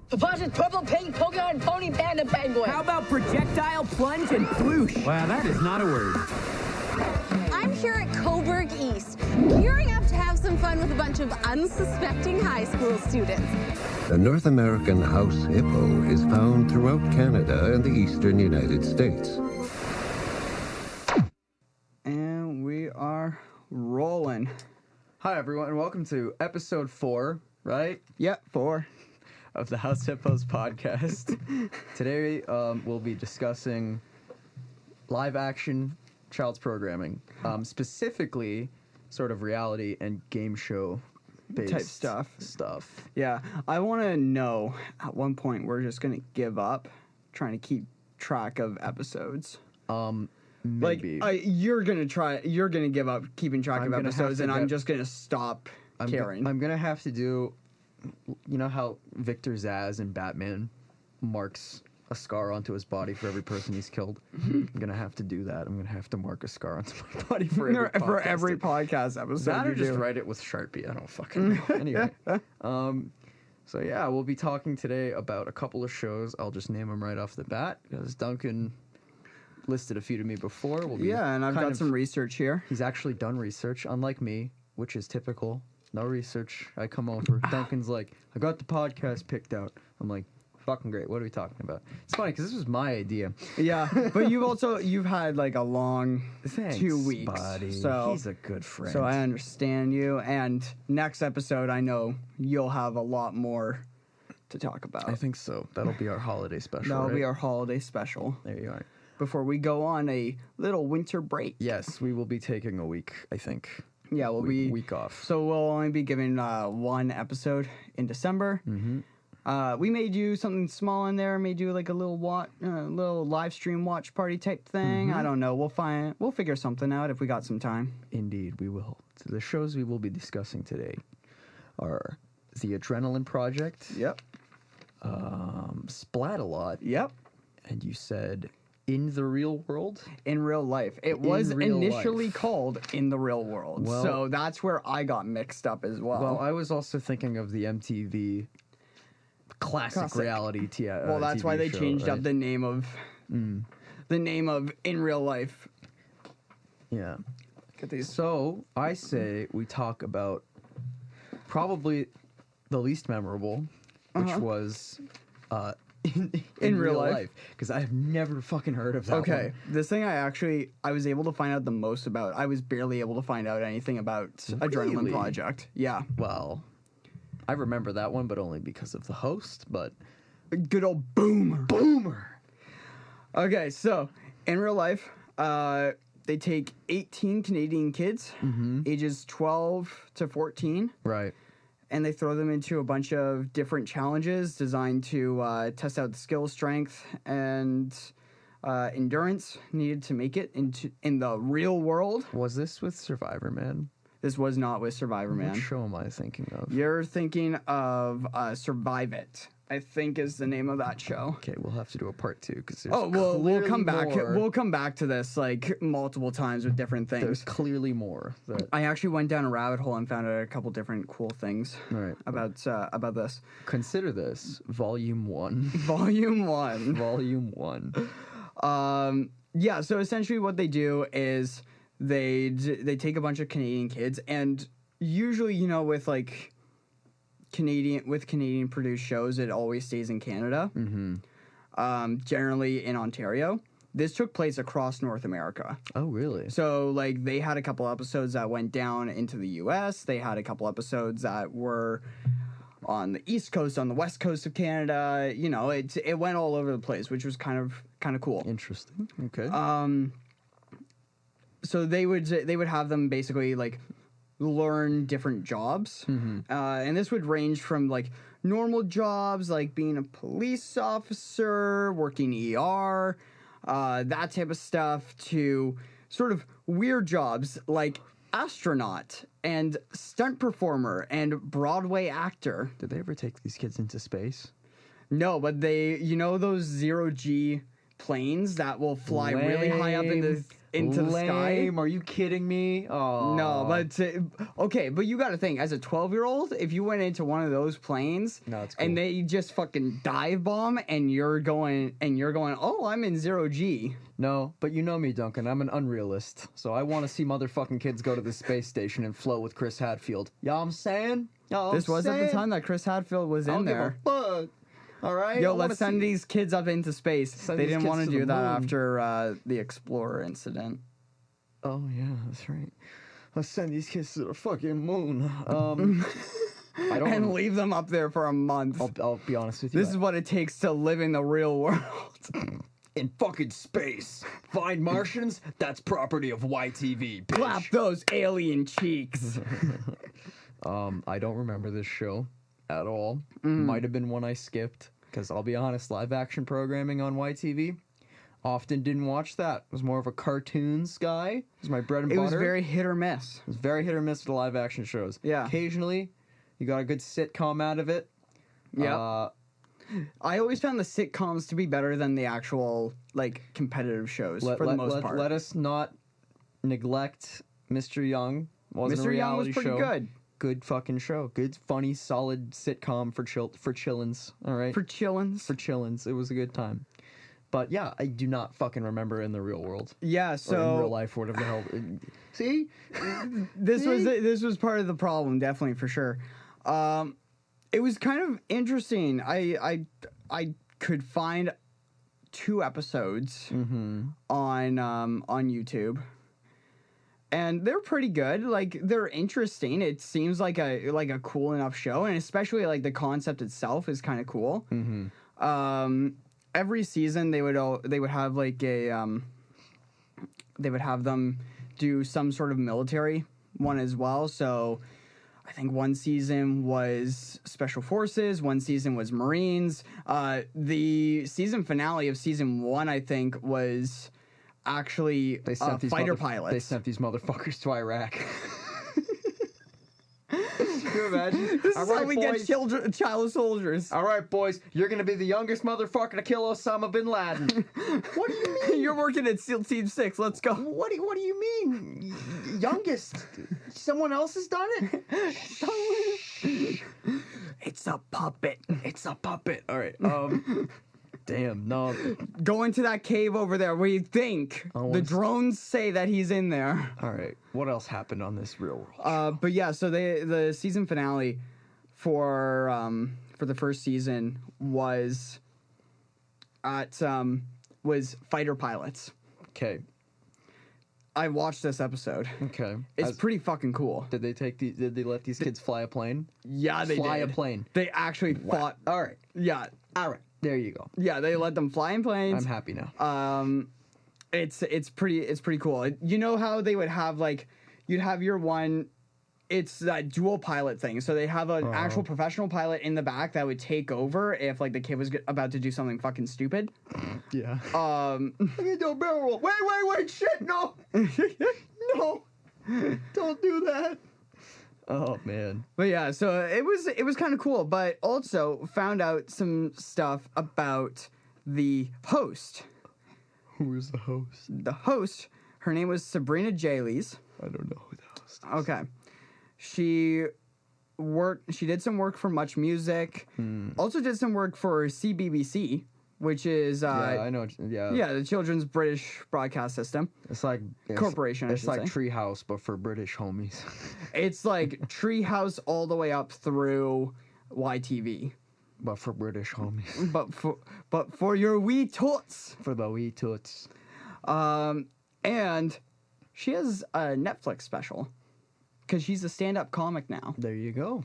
Deposit purple, pink, polka dot, and pony, panda, penguin. How about projectile, plunge, and ploosh? Wow, that is not a word. I'm here at Coburg East, gearing up to have some fun with a bunch of unsuspecting high school students. The North American house hippo is found throughout Canada and the eastern United States. And we are rolling. Hi, everyone, and welcome to episode 4, right? Yep, 4. Of the House Hippos podcast. Today, we'll be discussing live-action child's programming, specifically sort of reality and game show-based type stuff. Yeah, I want to know, at one point, we're just going to give up trying to keep track of episodes. Maybe. Like, you're going to give up keeping track of episodes, and I'm just going to stop caring. I'm going to have to do... You know how Victor Zsasz in Batman marks a scar onto his body for every person he's killed? I'm going to have to do that. I'm going to have to mark a scar onto my body for every podcast episode. That or just write it with Sharpie. I don't fucking know. Anyway. So yeah, we'll be talking today about a couple of shows. I'll just name them right off the bat because Duncan listed a few to me before. And I've got some research here. He's actually done research, unlike me, which is typical. No research. I come over. Duncan's like, I got the podcast picked out. I'm like, fucking great. What are we talking about? It's funny because this was my idea. Yeah, but you've had like a long 2 weeks. Buddy. So he's a good friend. So I understand you. And next episode, I know you'll have a lot more to talk about. I think so. That'll be our holiday special. That'll be our holiday special. There you are. Before we go on a little winter break. Yes, we will be taking a week, I think. Yeah, we'll be week off. So we'll only be giving one episode in December. Mm-hmm. We may do something small in there. May do like a little little live stream watch party type thing. Mm-hmm. I don't know. We'll figure something out if we got some time. Indeed, we will. So the shows we will be discussing today are The Adrenaline Project. Yep. Splat-A-Lot. Yep. And you said In the Real World? In Real Life. It was initially called In the Real World. Well, so that's where I got mixed up as well. Well, I was also thinking of the MTV classic reality TV Well, that's why they show, changed right? up the name of In Real Life. Yeah. Look at these. So, I say we talk about probably the least memorable, which was in real life, because I have never fucking heard of that. Okay, one. This thing I was able to find out the most about. I was barely able to find out anything about Adrenaline Project. Yeah. Well, I remember that one, but only because of the host. But good old Boomer. Okay, so in real life, they take 18 Canadian kids, ages 12 to 14. Right. And they throw them into a bunch of different challenges designed to test out the skill, strength, and endurance needed to make it in the real world. Was this with Survivor Man? This was not with Survivor Man. What show am I thinking of? You're thinking of Survive It, I think is the name of that show. Okay, we'll have to do a part 2 because we'll come back. We'll come back to this like multiple times with different things. There's clearly more. I actually went down a rabbit hole and found out a couple different cool things about this. Consider this Volume 1. Volume 1. Volume 1. Yeah. So essentially, what they do is they take a bunch of Canadian kids, and usually, with like Canadian produced shows, it always stays in Canada. Generally in Ontario. This took place across North America. Oh, really? So, like, they had a couple episodes that went down into the U.S. They had a couple episodes that were on the East Coast, on the West Coast of Canada. It went all over the place, which was kind of cool. Interesting. Okay. So they would have them basically like learn different jobs, and this would range from like normal jobs like being a police officer, working ER, that type of stuff, to sort of weird jobs like astronaut and stunt performer and Broadway actor. Did they ever take these kids into space? No, but they, those 0G planes that will fly really high up in the into the sky. Lame. Are you kidding me? Oh. No, but okay, but you got to think, as a 12-year-old, if you went into one of those planes No, it's cool. and they just fucking dive bomb and you're going, oh, I'm in 0G. No, but you know me, Duncan. I'm an unrealist. So I want to see motherfucking kids go to the space station and float with Chris Hadfield. You know what I'm saying? This was at the time that Chris Hadfield was in there. Fuck. All right. Yo, let's send these kids up into space. They these didn't kids want to to do the that moon. after the Explorer incident. Oh yeah, that's right. Let's send these kids to the fucking moon. I don't. And leave them up there for a month. I'll be honest with you. This is what it takes to live in the real world. in fucking space. Find Martians? That's property of YTV. Bitch. Clap those alien cheeks. I don't remember this show at all. Mm. Might have been one I skipped, because I'll be honest, live action programming on YTV, often didn't watch that. Was more of a cartoons guy. It was my bread and butter. It was very hit or miss. It was very hit or miss with the live action shows. Yeah. Occasionally, you got a good sitcom out of it. Yeah. I always found the sitcoms to be better than the actual, like, competitive shows for the most part. Let us not neglect Mr. Young. Wasn't a Mr. Young was reality pretty show. good. Good fucking show. Good, funny, solid sitcom for chillins. All right. For chillins. For chillins. It was a good time. But yeah, I do not fucking remember in the real world. Yeah, Or in so real life, or whatever the hell. See? this was part of the problem, definitely, for sure. It was kind of interesting. I could find 2 episodes on YouTube, and they're pretty good. Like, they're interesting. It seems like a cool enough show, and especially like the concept itself is kind of cool. Every season they would have like a they would have them do some sort of military one as well. So I think one season was Special Forces, one season was Marines. The season finale of season 1, I think, was actually fighter pilots. They sent these motherfuckers to Iraq. Can you imagine? This is how we get child soldiers. All right, boys, you're gonna be the youngest motherfucker to kill Osama bin Laden. What do you mean? You're working at SEAL Team 6. Let's go. What do you mean? Youngest? Someone else has done it? It's a puppet. It's a puppet. All right. Damn, no. Go into that cave over there where you think. The drones say that he's in there. All right. What else happened on this real world? But yeah, so the season finale for the first season was fighter pilots. Okay. I watched this episode. Okay. It's pretty fucking cool. Did they let these kids fly a plane? Yeah, they fly did. a plane. They actually fought. All right. Yeah. All right. There you go. Yeah, they let them fly in planes. I'm happy now. It's pretty cool. You know how they would have, like, you'd have your one, it's that dual pilot thing. So they have an actual professional pilot in the back that would take over if, like, the kid was about to do something fucking stupid. Yeah. Um, No barrel roll. Wait, shit, no. No. Don't do that. Oh man. But yeah, so it was kind of cool, but also found out some stuff about the host. Who is the host? The host, her name was Sabrina Jalys. I don't know who the host is. Okay. She did some work for Much Music. Also did some work for CBBC, which is yeah, I know. Yeah. the children's British broadcast system. It's like Corporation, I It's should like say. Treehouse, but for British homies. It's like Treehouse all the way up through YTV. But for British homies. But for your wee toots. For the wee toots. And she has a Netflix special because she's a stand-up comic now. There you go.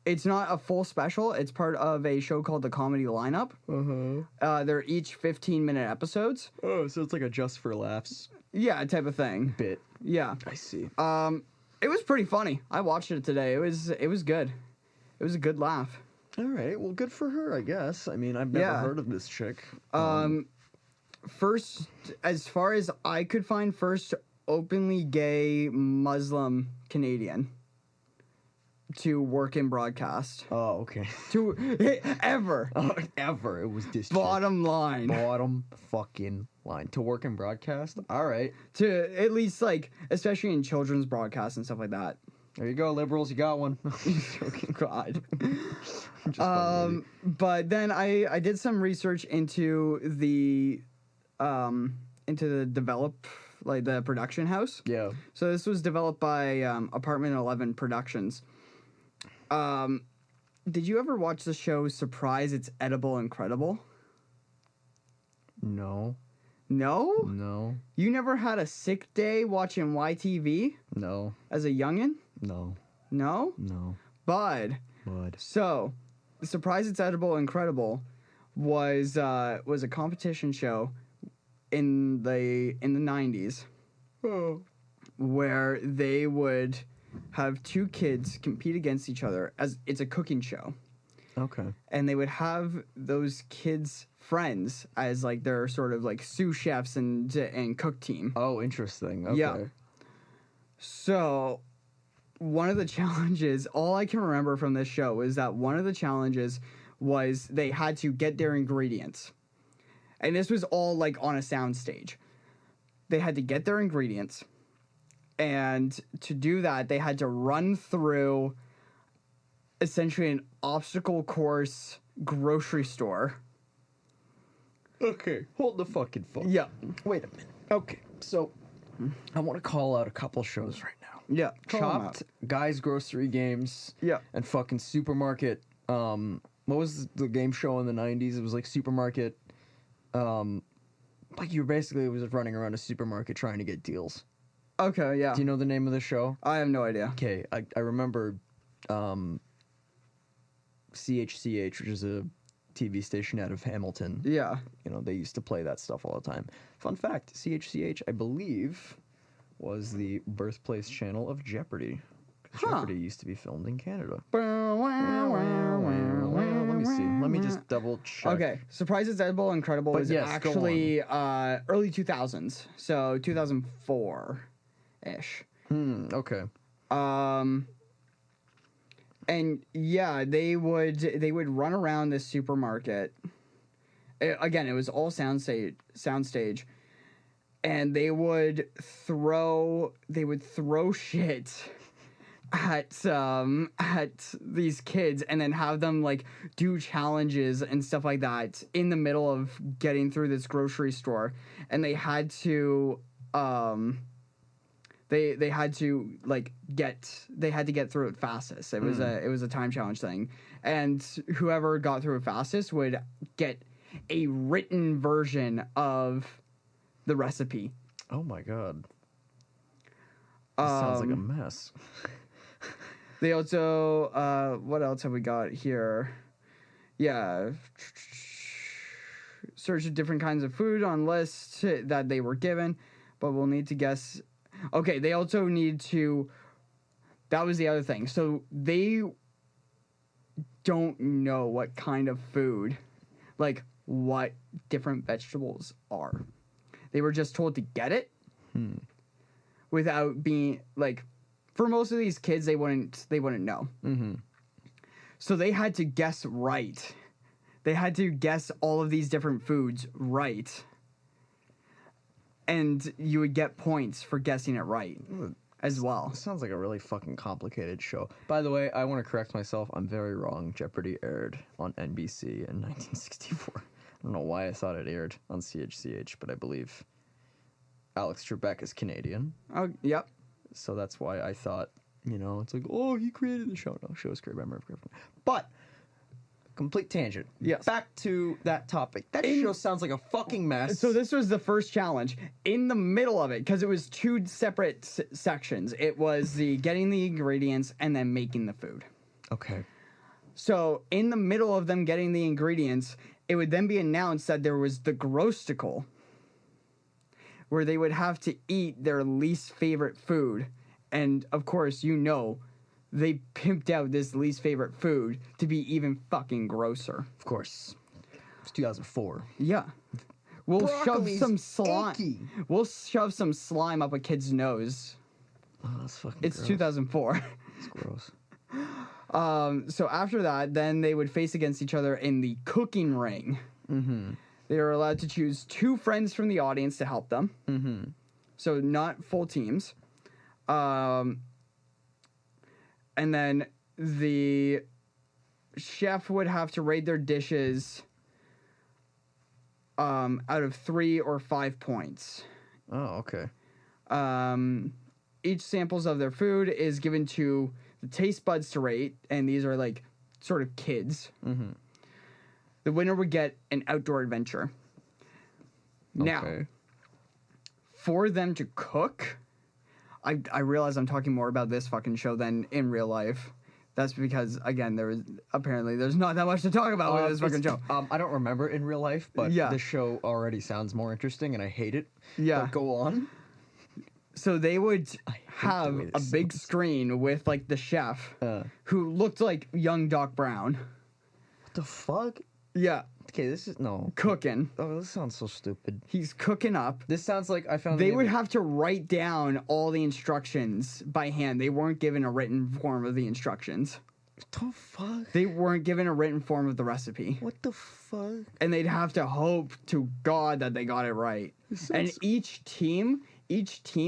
It's not a full special. It's part of a show called The Comedy Lineup. They're each 15-minute episodes. Oh, so it's like a just for laughs Yeah, type of thing. bit. Yeah. I see. It was pretty funny. I watched it today. It was good. It was a good laugh. All right. Well, good for her, I guess. I mean, I've never heard of this chick. First, as far as I could find, first openly gay Muslim Canadian. to work in broadcast. Oh, okay. Ever. Ever. It was this Bottom line. bottom fucking line. To work in broadcast? All right. To at least, like, especially in children's broadcasts and stuff like that. There you go, liberals. You got one. God. I'm just fucking with you. But then I did some research into the the production house. Yeah. So this was developed by Apartment 11 Productions. Did you ever watch the show Surprise It's Edible Incredible? No. No? No. You never had a sick day watching YTV No. as a youngin'? No. No? No. Bud. So, Surprise It's Edible Incredible was a competition show in the 90s where they would have two kids compete against each other as it's a cooking show. Okay. And they would have those kids' friends as like their sort of like sous chefs and cook team. Oh, interesting. Okay. Yeah. So, one of the challenges, all I can remember from this show is that one of the challenges was they had to get their ingredients. And this was all like on a sound stage. They had to get their ingredients. And to do that, they had to run through essentially an obstacle course grocery store. Okay. Hold the fucking phone. Yeah. Wait a minute. Okay. So, I want to call out a couple shows right now. Yeah. call 'em Chopped, out. Guys Grocery Games, Yeah. and fucking Supermarket. What was the game show in the 90s? It was like Supermarket. Like you basically was running around a supermarket trying to get deals. Okay, yeah. Do you know the name of the show? I have no idea. Okay, I remember CHCH, which is a TV station out of Hamilton. Yeah. You know, they used to play that stuff all the time. Fun fact, CHCH, I believe, was the birthplace channel of Jeopardy! Jeopardy used to be filmed in Canada. Let me see. Let me just double check. Okay, Surprise It's Edible Incredible But was yes, go actually early 2000s, so 2004-ish. Okay. And yeah, they would run around this supermarket. Again, it was all soundstage, and they would throw shit at these kids and then have them like do challenges and stuff like that in the middle of getting through this grocery store, and they had to they had to get through it fastest. It was a time challenge thing, and whoever got through it fastest would get a written version of the recipe. Oh my god. This sounds like a mess. They also, what else have we got here? Yeah. Search different kinds of food on lists that they were given, but we'll need to guess. Okay, they also need to, that was the other thing. So they don't know what kind of food, like what different vegetables are. They were just told to get it without being, like, for most of these kids, they wouldn't know. Mm-hmm. So they had to guess right. They had to guess all of these different foods right. And you would get points for guessing it right as well. This sounds like a really fucking complicated show. By the way, I want to correct myself. I'm very wrong. Jeopardy aired on NBC in 1964. I don't know why I thought it aired on CHCH, but I believe Alex Trebek is Canadian. Oh, yep. So that's why I thought, you know, it's like, oh, he created the show. No, show was created by Merv Griffin. But, complete tangent. Yes. Back to that topic. That show sounds like a fucking mess. So this was the first challenge. In the middle of it, because it was two separate sections, it was the getting the ingredients and then making the food. Okay. So in the middle of them getting the ingredients, it would then be announced that there was the Grosticle, where they would have to eat their least favorite food. And, of course, you know, they pimped out this least favorite food to be even fucking grosser. Of course. It's 2004. Yeah. We'll Broccoli's shove some slime. icky. We'll shove some slime up a kid's nose. Oh, that's fucking It's gross. 2004. It's gross. So after that, then they would face against each other in the cooking ring. Mm-hmm. They were allowed to choose 2 friends from the audience to help them. Mm-hmm. So not full teams. And then the chef would have to rate their dishes out of 3 or 5 points. Oh, okay. Each samples of their food is given to the taste buds to rate, and these are like sort of kids. Mm-hmm. The winner would get an outdoor adventure. Now, for them to cook, I realize I'm talking more about this fucking show than in real life. That's because, again, there's not that much to talk about with this fucking show. I don't remember it in real life, but this show already sounds more interesting, and I hate it. Yeah. But go on. So they would have a big screen with, like, the chef, who looked like young Doc Brown. What the fuck? Yeah. Okay, this is... No. Cooking. Oh, this sounds so stupid. He's cooking up. This sounds like I found... They would have to write down all the instructions by hand. They weren't given a written form of the instructions. What the fuck? They weren't given a written form of the recipe. What the fuck? And they'd have to hope to God that they got it right. And each team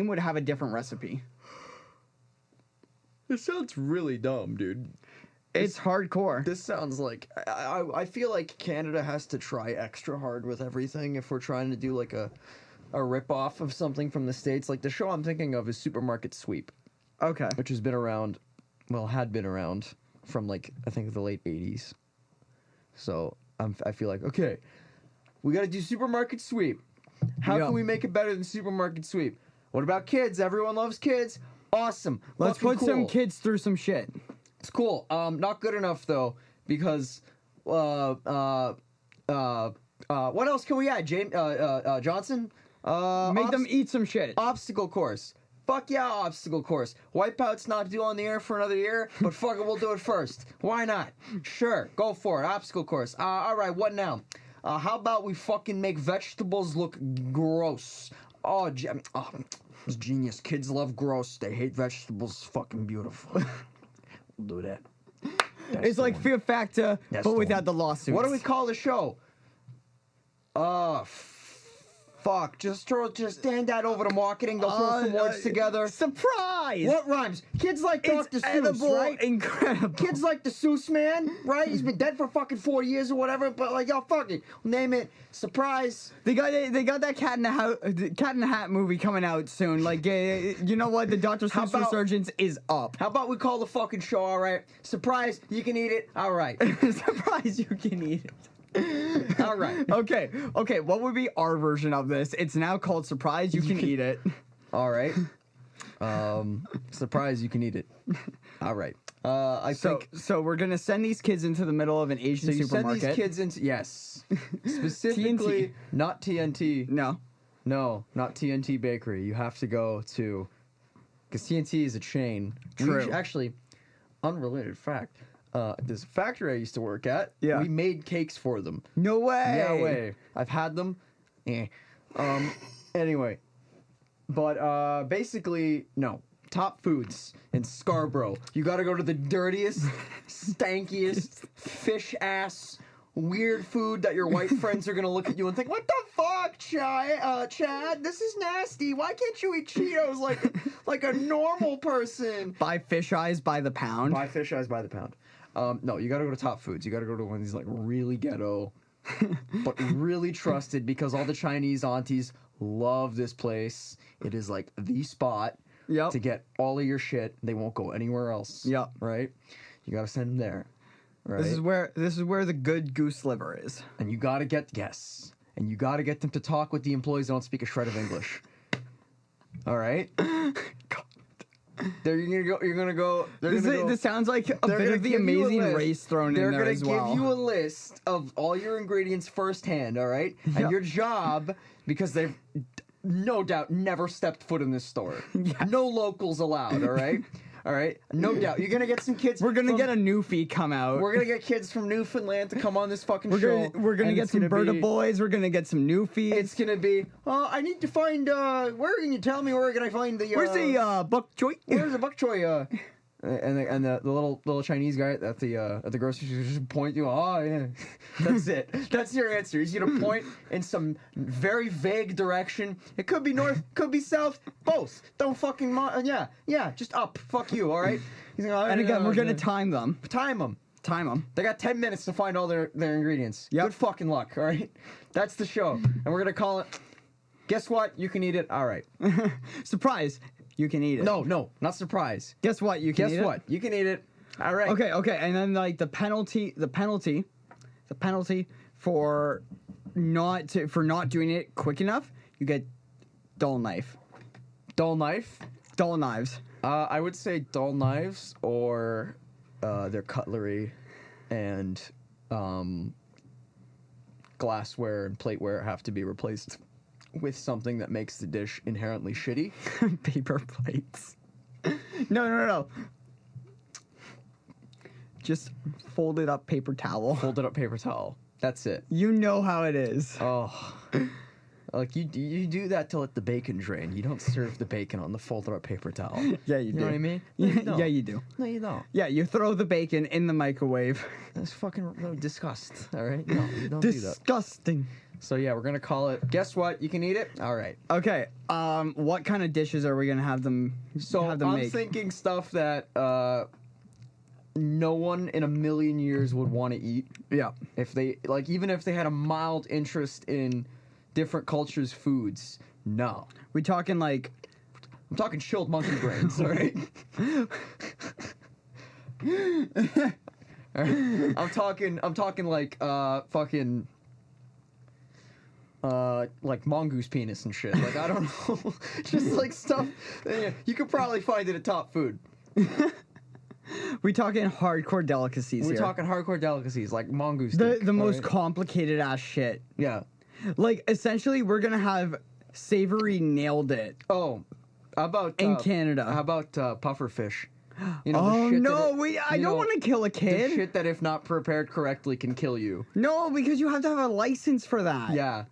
would have a different recipe. This sounds really dumb, dude. It's hardcore. This sounds like... I feel like Canada has to try extra hard with everything if we're trying to do, like, a rip-off of something from the States. Like, the show I'm thinking of is Supermarket Sweep. Okay. Which has been around... Well, had been around from, like, I think the late 80s. So, I feel like, okay, we gotta do Supermarket Sweep. How can we make it better than Supermarket Sweep? What about kids? Everyone loves kids. Awesome. Let's put some kids through some shit. It's cool. Not good enough though, because what else can we add? Johnson? Make them eat some shit. Obstacle course. Fuck yeah, obstacle course. Wipeout's not due on the air for another year, but fuck it, we'll do it first. Why not? Sure, go for it. Obstacle course. All right, what now? How about we fucking make vegetables look gross? It's genius. Kids love gross. They hate vegetables. Fucking beautiful. We'll do that. It's like Fear Factor, but without the lawsuits. What do we call the show? Fuck. Just hand that over to marketing. They'll throw some words together. Surprise! What rhymes? Kids like Dr. Seuss, right? Incredible. Kids like the Seuss man, right? He's been dead for fucking 4 years or whatever, but like, yo, fuck it. Name it. Surprise. They got that Cat in the Hat movie coming out soon. Like, you know what? The Dr. Seuss resurgence is up. How about we call the fucking show, all right? Surprise, you can eat it. All right. Surprise, you can eat it. All right. Okay. What would be our version of this? It's now called Surprise, you can eat it. All right. Surprise, you can eat it. All right. I think so. We're gonna send these kids into the middle of an Asian supermarket. Send these kids into specifically TNT. Not TNT. No, not TNT Bakery. You have to go to because TNT is a chain. True. Actually, unrelated fact. This factory I used to work at. Yeah. We made cakes for them. No way. No way. I've had them. Anyway, but basically no. Top foods in Scarborough. You gotta go to the dirtiest, stankiest, fish-ass, weird food that your white friends are gonna look at you and think, what the fuck, Chad? This is nasty. Why can't you eat Cheetos like a normal person? Buy fish eyes by the pound. Buy fish eyes by the pound. No, you gotta go to Top Foods. You gotta go to one of these like really ghetto, but really trusted because all the Chinese aunties love this place. It is like the spot. Yep. To get all of your shit. They won't go anywhere else. Yep. Right? You gotta send them there. Right? This is where the good goose liver is. And you gotta get and you gotta get them to talk with the employees that don't speak a shred of English. All right? You're gonna go. This sounds like a bit of the Amazing Race thrown in there as well. They're gonna give you a list of all your ingredients firsthand, all right? And your job, because they've no doubt never stepped foot in this store. Yes. No locals allowed, all right? All right? No doubt. You're gonna get some kids. We're gonna get a Newfie come out. We're gonna get kids from Newfoundland to come on this fucking show. We're gonna get some Berta boys. We're gonna get some Newfies. It's gonna be, I need to find, where can you tell me where can I find the, where's the, bok choy? Where's the bok choy, And the little Chinese guy at the grocery store just point you. Oh yeah, that's it. That's your answer. He's gonna point in some very vague direction. It could be north, could be south, both. Don't fucking yeah. Just up. Fuck you. All right. He's like, And again, we're gonna time them. Time them. They They got 10 minutes to find all their ingredients. Yep. Good fucking luck. All right. That's the show, and we're gonna call it. Guess what? You can eat it. All right. Surprise! You can eat it. No, not surprise. Guess what? You can eat it. Guess what? You can eat it. All right. Okay, and then like the penalty for not doing it quick enough, you get dull knife. Dull knife. Dull knives. I would say dull knives or their cutlery and glassware and plateware have to be replaced with something that makes the dish inherently shitty. Paper plates. No. Just folded up paper towel. Folded up paper towel. That's it. You know how it is. Oh. Like you do that to let the bacon drain. You don't serve the bacon on the folded up paper towel. Yeah, you do. You know what I mean? No, you don't. Yeah, you do. No, you don't. Yeah, you throw the bacon in the microwave. That's fucking disgust. All right? No, you don't do that. Disgusting. So yeah, we're gonna call it. Guess what? You can eat it. All right. Okay. What kind of dishes are we gonna have them? So have them I'm make? thinking stuff that no one in a million years would want to eat. Yeah. If they even if they had a mild interest in different cultures' foods. No. We talking like. I'm talking chilled monkey brains. All right. All right. I'm talking like fucking. Like mongoose penis and shit. Like I don't know, just like stuff. You could probably find it at Top Food. We talking hardcore delicacies We're here. talking hardcore delicacies like mongoose. The most complicated ass shit. Yeah. Like essentially, we're gonna have Savory nailed it. Oh, how about in Canada? How about pufferfish? You know, Oh the shit no, that I don't want to kill a The kid. shit that if not prepared correctly can kill you. No, because you have to have a license for that. Yeah.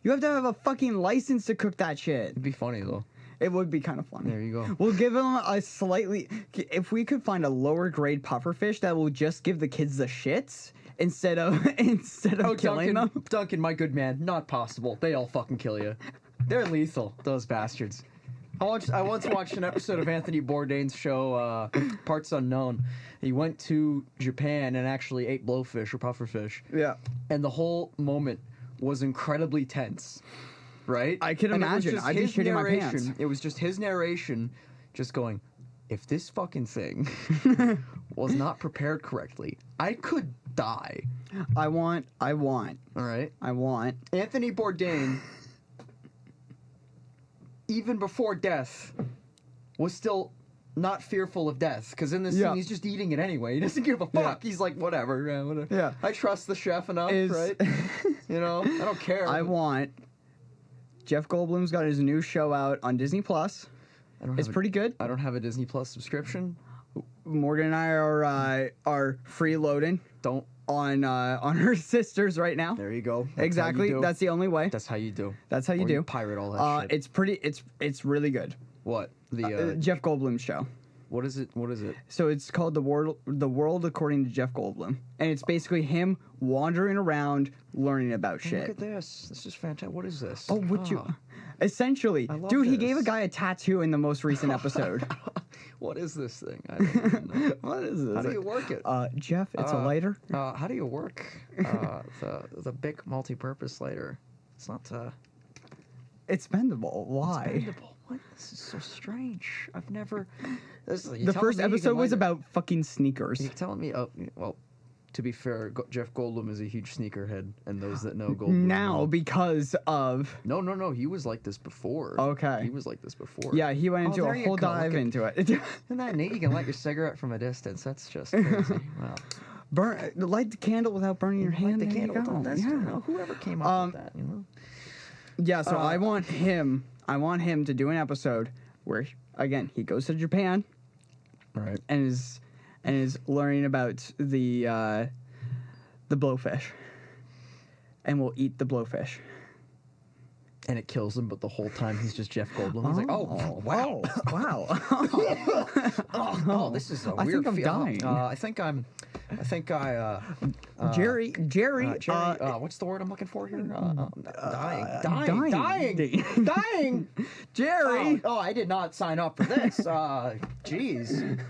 You have to have a fucking license to cook that shit. It'd be funny though. It would be kind of funny. There you go. We'll give them a slightly. If we could find a lower grade pufferfish that will just give the kids the shits instead of killing them. Duncan, my good man, not possible. They all fucking kill you. They're lethal, those bastards. I once watched an episode of Anthony Bourdain's show, Parts Unknown. He went to Japan and actually ate blowfish or pufferfish. Yeah. And the whole moment was incredibly tense, right? I can And it was imagine. just I'd be his shitting my narration. pants. It was just his narration, just going, if this fucking thing was not prepared correctly, I could die. I want. All right? Anthony Bourdain, even before death, was still not fearful of death, because in this scene he's just eating it anyway. He doesn't give a fuck. He's like, whatever. Yeah. I trust the chef enough, right? You know, I don't care. I want. Jeff Goldblum's got his new show out on Disney Plus. It's pretty good. I don't have a Disney Plus subscription. Morgan and I are freeloading. Don't. On her sisters right now. There you go. That's Exactly. how you do. That's the only way. That's how you do. That's how you Or do. Pirate all that shit. It's really good. What? The Jeff Goldblum show. What is it? What is it? So it's called The World According to Jeff Goldblum, and it's basically him wandering around learning about shit. Look at this. This is fantastic. What is this? Oh, would you? Essentially, love dude, he this. gave a guy a tattoo in the most recent episode. What is this thing? I don't even know. What is this? How do you work it? Jeff, it's a lighter. How do you work the big multi-purpose lighter? It's not. It's bendable. Why? It's bendable. What? This is so strange. I've never. The first episode was about fucking sneakers. You're telling me? Oh, well. To be fair, Jeff Goldblum is a huge sneakerhead, and those that know Goldblum Now, know. because of... No, he was like this before. Okay. He was like this before. Yeah, he went into there a you whole go. dive Look at- into it. Isn't that neat? You can light your cigarette from a distance. That's just crazy. Wow. Light the candle without burning your hand. Light the there you candle. go. That's, Yeah. you know, whoever came up with that, you know? Yeah, so I want him to do an episode where, again, he goes to Japan, Right. and is learning about the blowfish, and will eat the blowfish. and it kills him, but the whole time he's just Jeff Goldblum. He's like, oh, wow. Wow. Oh, this is a weird think I'm dying. I think Jerry. what's the word I'm looking for here? Dying. Jerry. Oh, I did not sign up for this. Jeez.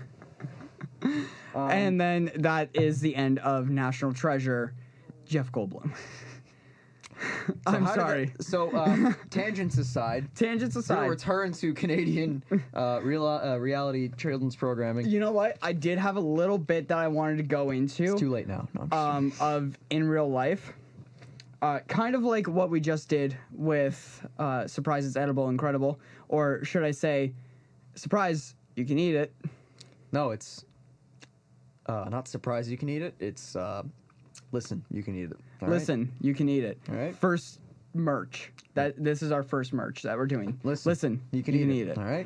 And then that is the end of National Treasure, Jeff Goldblum. I'm sorry. Tangents aside. We'll return to Canadian reality children's programming. You know what? I did have a little bit that I wanted to go into. It's too late now. No, I'm just of in real life. Kind of like what we just did with Surprise It's Edible Incredible. Or should I say, Surprise, you can eat it. No, it's not surprise you can eat it. It's listen, you can eat it. All Listen, right? you can eat it. All right. First merch. This is our first merch that we're doing. Listen, you can eat it. All right.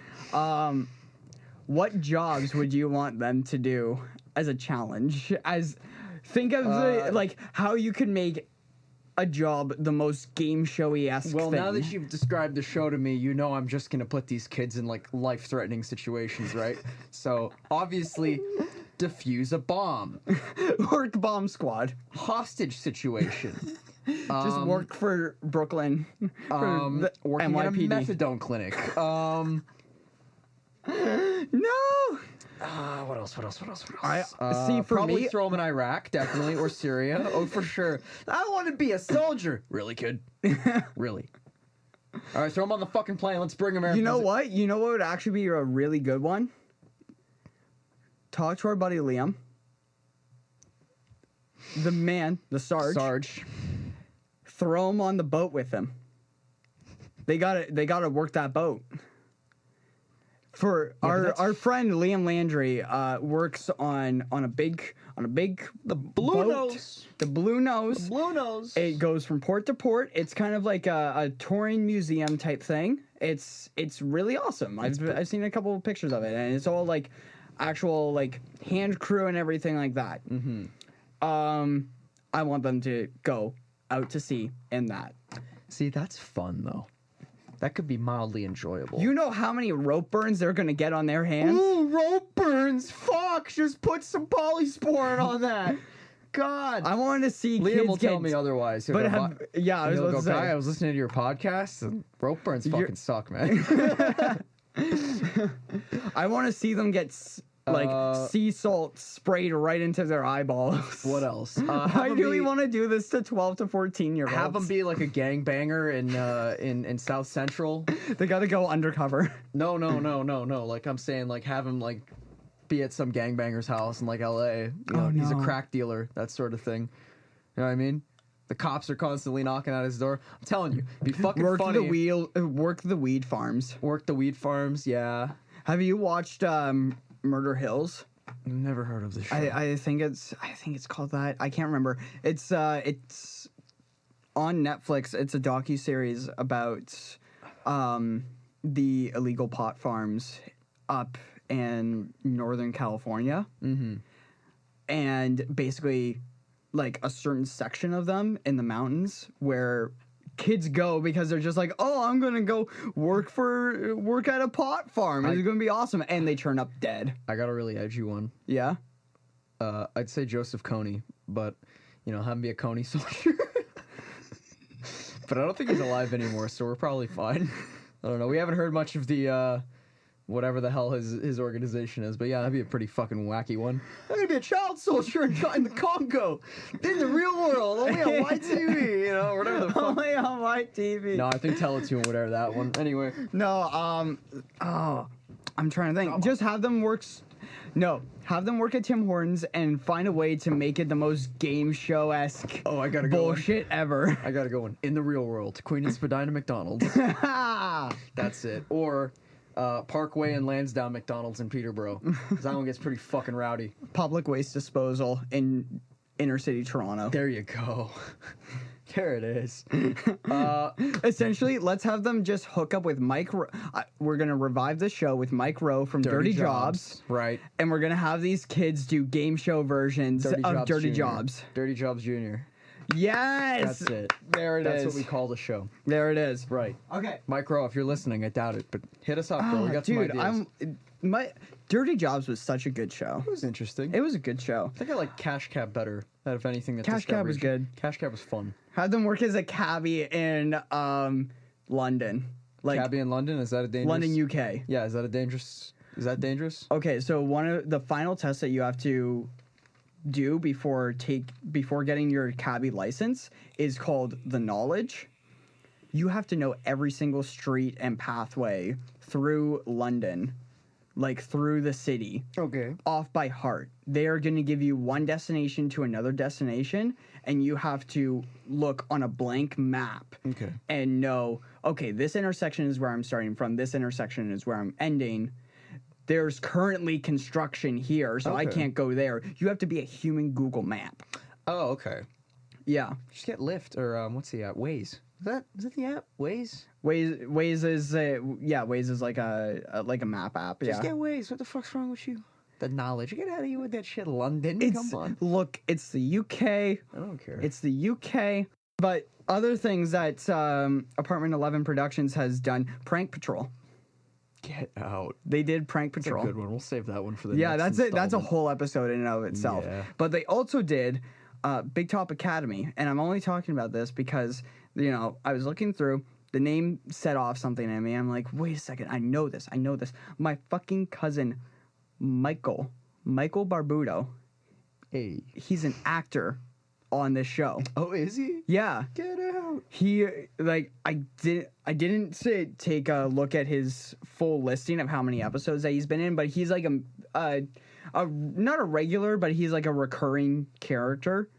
What jobs would you want them to do as a challenge? Think of how you could make a job the most game showy-esque Well, thing. now that you've described the show to me, you know I'm just gonna put these kids in like life-threatening situations, right? So obviously, defuse a bomb, Work bomb squad. hostage situation, Just work for Brooklyn. For the working at a NYPD. methadone clinic. No. What else? See, for probably me, throw them in Iraq, definitely, or Syria. Oh, for sure. I want to be a soldier. Really, kid? Really? All right, throw them on the fucking plane. Let's bring America. you know what? You know what would actually be a really good one? Talk to our buddy Liam. The man, the Sarge. Throw him on the boat with him. They gotta work that boat. For our friend Liam Landry works on a big The Blue boat. Nose. The Blue Nose. Blue Nose. It goes from port to port. It's kind of like a touring museum type thing. It's really awesome. I've seen a couple of pictures of it, and it's all like actual like hand crew and everything like that. Mm-hmm. I want them to go out to sea in that. See, that's fun though. That could be mildly enjoyable. You know how many rope burns they're gonna get on their hands? Ooh, rope burns! Fuck! Just put some polysporin on that. God. I want to see Liam kids will tell me otherwise. He'll But go, I was he'll about go, to say. Guy, I was listening to your podcast, and rope burns fucking suck, man. I want to see them get sea salt sprayed right into their eyeballs. What else? Why do we want to do this to 12 to 14-year-olds? Have them be like a gangbanger in South Central. They got to go undercover. No. Like I'm saying, like have him like be at some gangbanger's house in like L.A. You know, he's a crack dealer, that sort of thing. You know what I mean? The cops are constantly knocking at his door. I'm telling you, it'd be fucking funny. Work the weed farms. Work the weed farms. Yeah. Have you watched Murder Hills? Never heard of this show. I think it's called that. I can't remember. It's on Netflix. It's a docuseries about the illegal pot farms up in Northern California. Mm-hmm. And basically like a certain section of them in the mountains where kids go because they're just like, oh, I'm gonna go work at a pot farm. It's gonna be awesome, and they turn up dead. I got a really edgy one. Yeah. I'd say Joseph Kony, but have him be a Kony soldier. But I don't think he's alive anymore, so we're probably fine. I don't know. We haven't heard much of the whatever the hell his organization is, but yeah, that'd be a pretty fucking wacky one. I'm gonna be a child soldier in the Congo, in the real world, only on white TV, whatever the fuck. Only on white TV. No, I think Teletoon would air that one. Anyway. No, I'm trying to think. Just have them work. Have them work at Tim Hortons and find a way to make it the most game show-esque I gotta go bullshit ever. I gotta go in the real world. Queen and Spadina McDonald's. That's it. Or Parkway and Lansdowne McDonald's in Peterborough. 'Cause that one gets pretty fucking rowdy. Public waste disposal in inner city Toronto. There you go. There it is. Essentially, let's have them just hook up with Mike. We're going to revive the show with Mike Rowe from Dirty Jobs. Right. And we're going to have these kids do game show versions of Dirty Jr. Jobs. Dirty Jobs Jr. Yes. That's it. There it is. That's what we call the show. There it is. Right. Okay. Micro, if you're listening, I doubt it, but hit us up, bro. We got some Dude, ideas. my Dirty Jobs was such a good show. It was interesting. It was a good show. I think I like Cash Cab better. Out of anything that Cash Cab was good. Cash Cab was fun. Had them work as a cabbie in London, like Cabbie in London, is that a dangerous? London, UK. Yeah, is that dangerous? Dangerous? Okay, so one of the final tests that you have to do before getting your cabbie license is called the knowledge. You have to know every single street and pathway through London, like through the city. Okay. Off by heart. They are going to give you one destination to another destination, and you have to look on a blank map and know, okay, this intersection is where I'm starting from, this intersection is where I'm ending. There's currently construction here, so I can't go there. You have to be a human Google map. Oh, okay. Yeah. Just get Lyft or what's the app? Waze. Is that the app? Waze? Waze is Waze is like a map app. Just get Waze. What the fuck's wrong with you? The knowledge. Get out of here with that shit, London. Come on. Look, it's the UK. I don't care. It's the UK. But other things that Apartment 11 Productions has done, Prank Patrol. Get out. They did Prank That's Patrol. a good one. We'll save that one for the Yeah, next that's it. That's a installment. whole episode in and of itself. Yeah. But they also did Big Top Academy, and I'm only talking about this because I was looking through. The name set off something in me. I'm like, wait a second, I know this. My fucking cousin, Michael Barbuto. Hey. He's an actor on this show. Oh, is he? Yeah. Get out. He I didn't take a look at his full listing of how many episodes that he's been in, but he's like a not a regular, but he's like a recurring character.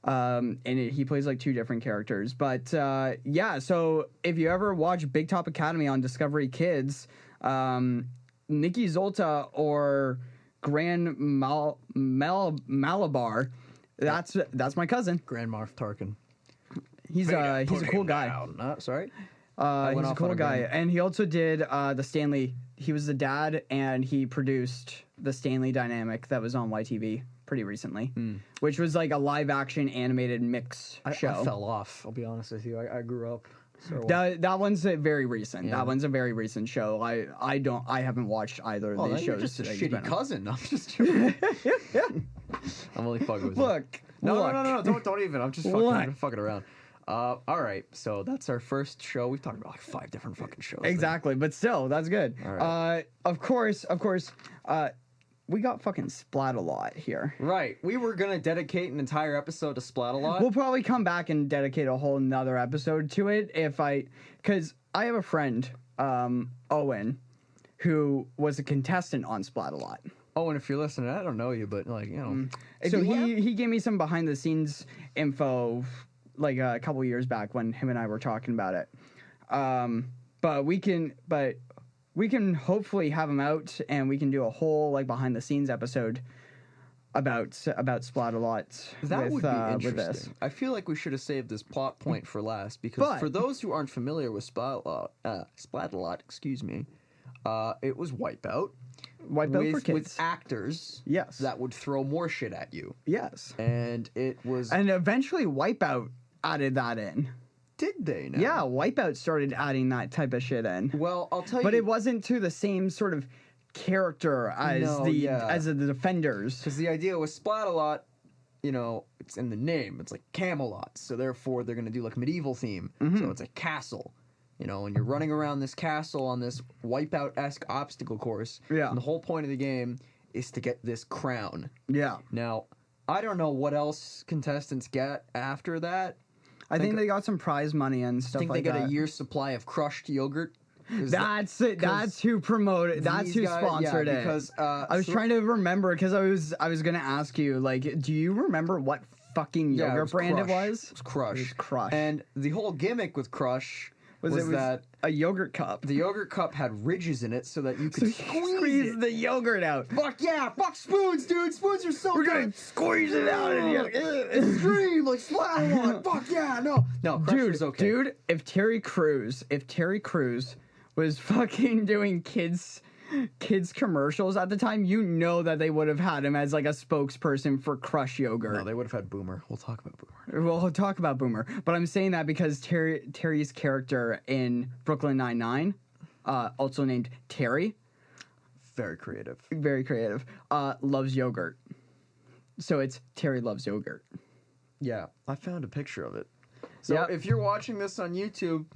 And he plays like two different characters. But yeah, so if you ever watch Big Top Academy on Discovery Kids, Nikki Zolta or Grand Malabar, that's my cousin. Grand Moff Tarkin. He's a cool guy. Sorry. He's a cool guy, and he also did the Stanley. He was the dad, and he produced the Stanley Dynamic that was on YTV pretty recently, which was like a live-action animated mix show. I fell off. I'll be honest with you. I grew up. So That one's very recent. Yeah. That one's a very recent show. I haven't watched either of these shows. You're just a that he's been shitty on. cousin. I'm just joking. I'm only fucking with you. Look, No. Don't even. I'm just Look. fucking around. All right, so that's our first show. We've talked about like 5 different fucking shows. Exactly, but still, that's good. All right. Of course, we got fucking Splat-A-Lot here. Right. We were gonna dedicate an entire episode to Splat-A-Lot. We'll probably come back and dedicate a whole nother episode to it because I have a friend, Owen, who was a contestant on Splat-A-Lot. Oh, and if you're listening, I don't know you, but like So he gave me some behind the scenes info like a couple years back when him and I were talking about it. But we can hopefully have him out and we can do a whole like behind the scenes episode about Splat-A-Lot. That would be interesting. with this. I feel like we should have saved this plot point for last because But- for those who aren't familiar with Splat-A-Lot, excuse me, it was Wipeout. Wipeout for with kids. actors, Yes. that would throw more shit at you, Yes. and it was. And eventually Wipeout added that in. did they? Now? Yeah, Wipeout started adding that type of shit in. Well, I'll tell you. But it wasn't to the same sort of character as the Defenders. Because the idea was Splat-A-Lot, it's in the name. It's like Camelot, so therefore they're gonna do like medieval theme. So it's a castle, and you're running around this castle on this Wipeout-esque obstacle course. Yeah. And the whole point of the game is to get this crown. Yeah. Now, I don't know what else contestants get after that. I think they got some prize money and I stuff think like they that. get a year's supply of crushed yogurt. That's it. That's who promoted. That's these who guys- sponsored yeah, it. because, I was trying to remember because I was gonna ask you like, do you remember what fucking Yeah, yogurt brand Crush. it was? It was Crush. It was Crush. And the whole gimmick with Crush was that a yogurt cup. the yogurt cup had ridges in it so that you could Squeeze it. the yogurt out. Fuck yeah! Fuck spoons, dude! Spoons are so We're good! gonna squeeze it out of you. Extreme, like Splat-A-Lot! Fuck yeah! No, Crush was okay. Dude, if Terry Crews was fucking doing kids kids commercials at the time, you know that they would have had him as like a spokesperson for Crush yogurt. No, they would have had Boomer. We'll talk about Boomer. We'll talk about Boomer, but I'm saying that because Terry's character in Brooklyn Nine-Nine, also named Terry, Very creative. loves yogurt. So it's Terry loves yogurt. Yeah, I found a picture of it. So Yep. if you're watching this on YouTube,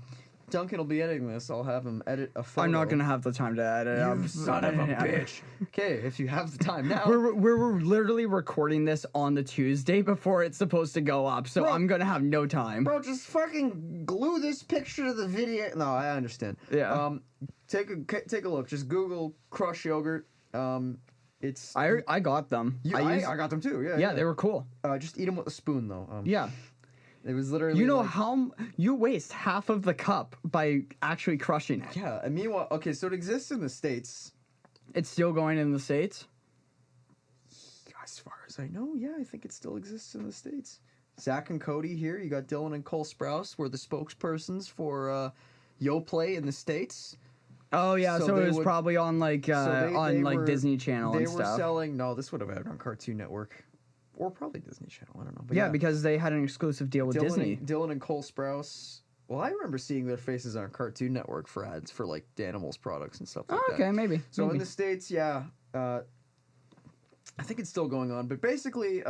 Duncan will be editing this. I'll have him edit a photo. I'm not gonna have the time to edit. You son of a bitch. Okay, if you have the time now. We're literally recording this on the Tuesday before it's supposed to go up, so Bro. I'm gonna have no time. Bro, just fucking glue this picture to the video. No, I understand. Yeah. Take a look. Just Google Crush yogurt. It's I got them. I got them too. Yeah. Yeah, they were cool. Just eat them with a spoon though. Yeah. It was literally. You know like, how you waste half of the cup by actually crushing it. Yeah, and meanwhile, okay, so it exists in the States. It's still going in the States. As far as I know, yeah, I think it still exists in the States. Zach and Cody here. You got Dylan and Cole Sprouse were the spokespersons for YoPlay in the States. Oh yeah, so they it was would- probably on like they were- Disney Channel They and were stuff. selling. No, this would have aired on Cartoon Network, or probably Disney Channel. I don't know. But Yeah, because they had an exclusive deal with Disney. Dylan and Cole Sprouse. Well, I remember seeing their faces on Cartoon Network for ads for like Danimals products and stuff like Oh, that. okay, maybe. So maybe. in the States, yeah, I think it's still going on, but basically,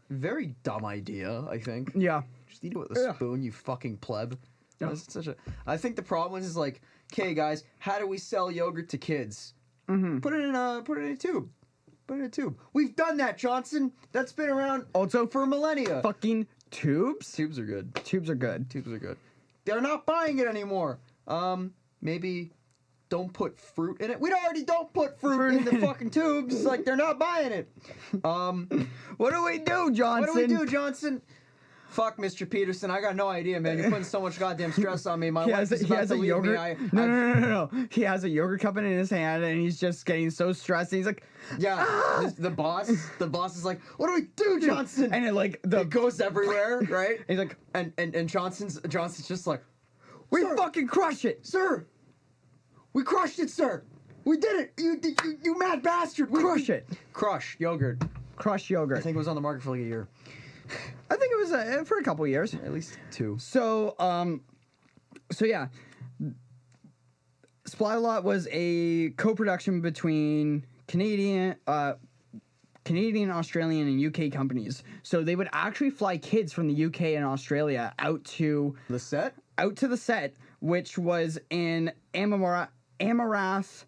very dumb idea. I think. Yeah. Just eat it with a Yeah. spoon, you fucking pleb. Yeah. That's such a. I think the problem is like, okay, guys, how do we sell yogurt to kids? Mm-hmm. Put it in a tube. Put it in a tube. We've done that, Johnson. That's been around Also, for millennia. fucking tubes. Tubes are good. Tubes are good. Tubes are good. They're not buying it anymore. Maybe don't put fruit in it. We already don't put fruit in the fucking tubes. Like they're not buying it. What do we do, Johnson? What do we do, Johnson? Fuck, Mr. Peterson. I got no idea, man. You're putting so much goddamn stress on me. My wife is about to leave yogurt. me. No. He has a yogurt cup in his hand, and he's just getting so stressed. And he's like, Yeah, the boss is like, what do we do, Johnson? and it it goes everywhere, right? he's like, And Johnson's just like, we "Sir, fucking crush it. sir, we crushed it, sir. We did it. You mad bastard. Crush it. Crush yogurt. Crush yogurt. I think it was on the market for like a year, I think it was for a couple years. at least 2. So yeah, Splat-A-Lot was a co-production between Canadian, Australian, and UK companies. So they would actually fly kids from the UK and Australia out to The set? the set, which was in Amarath,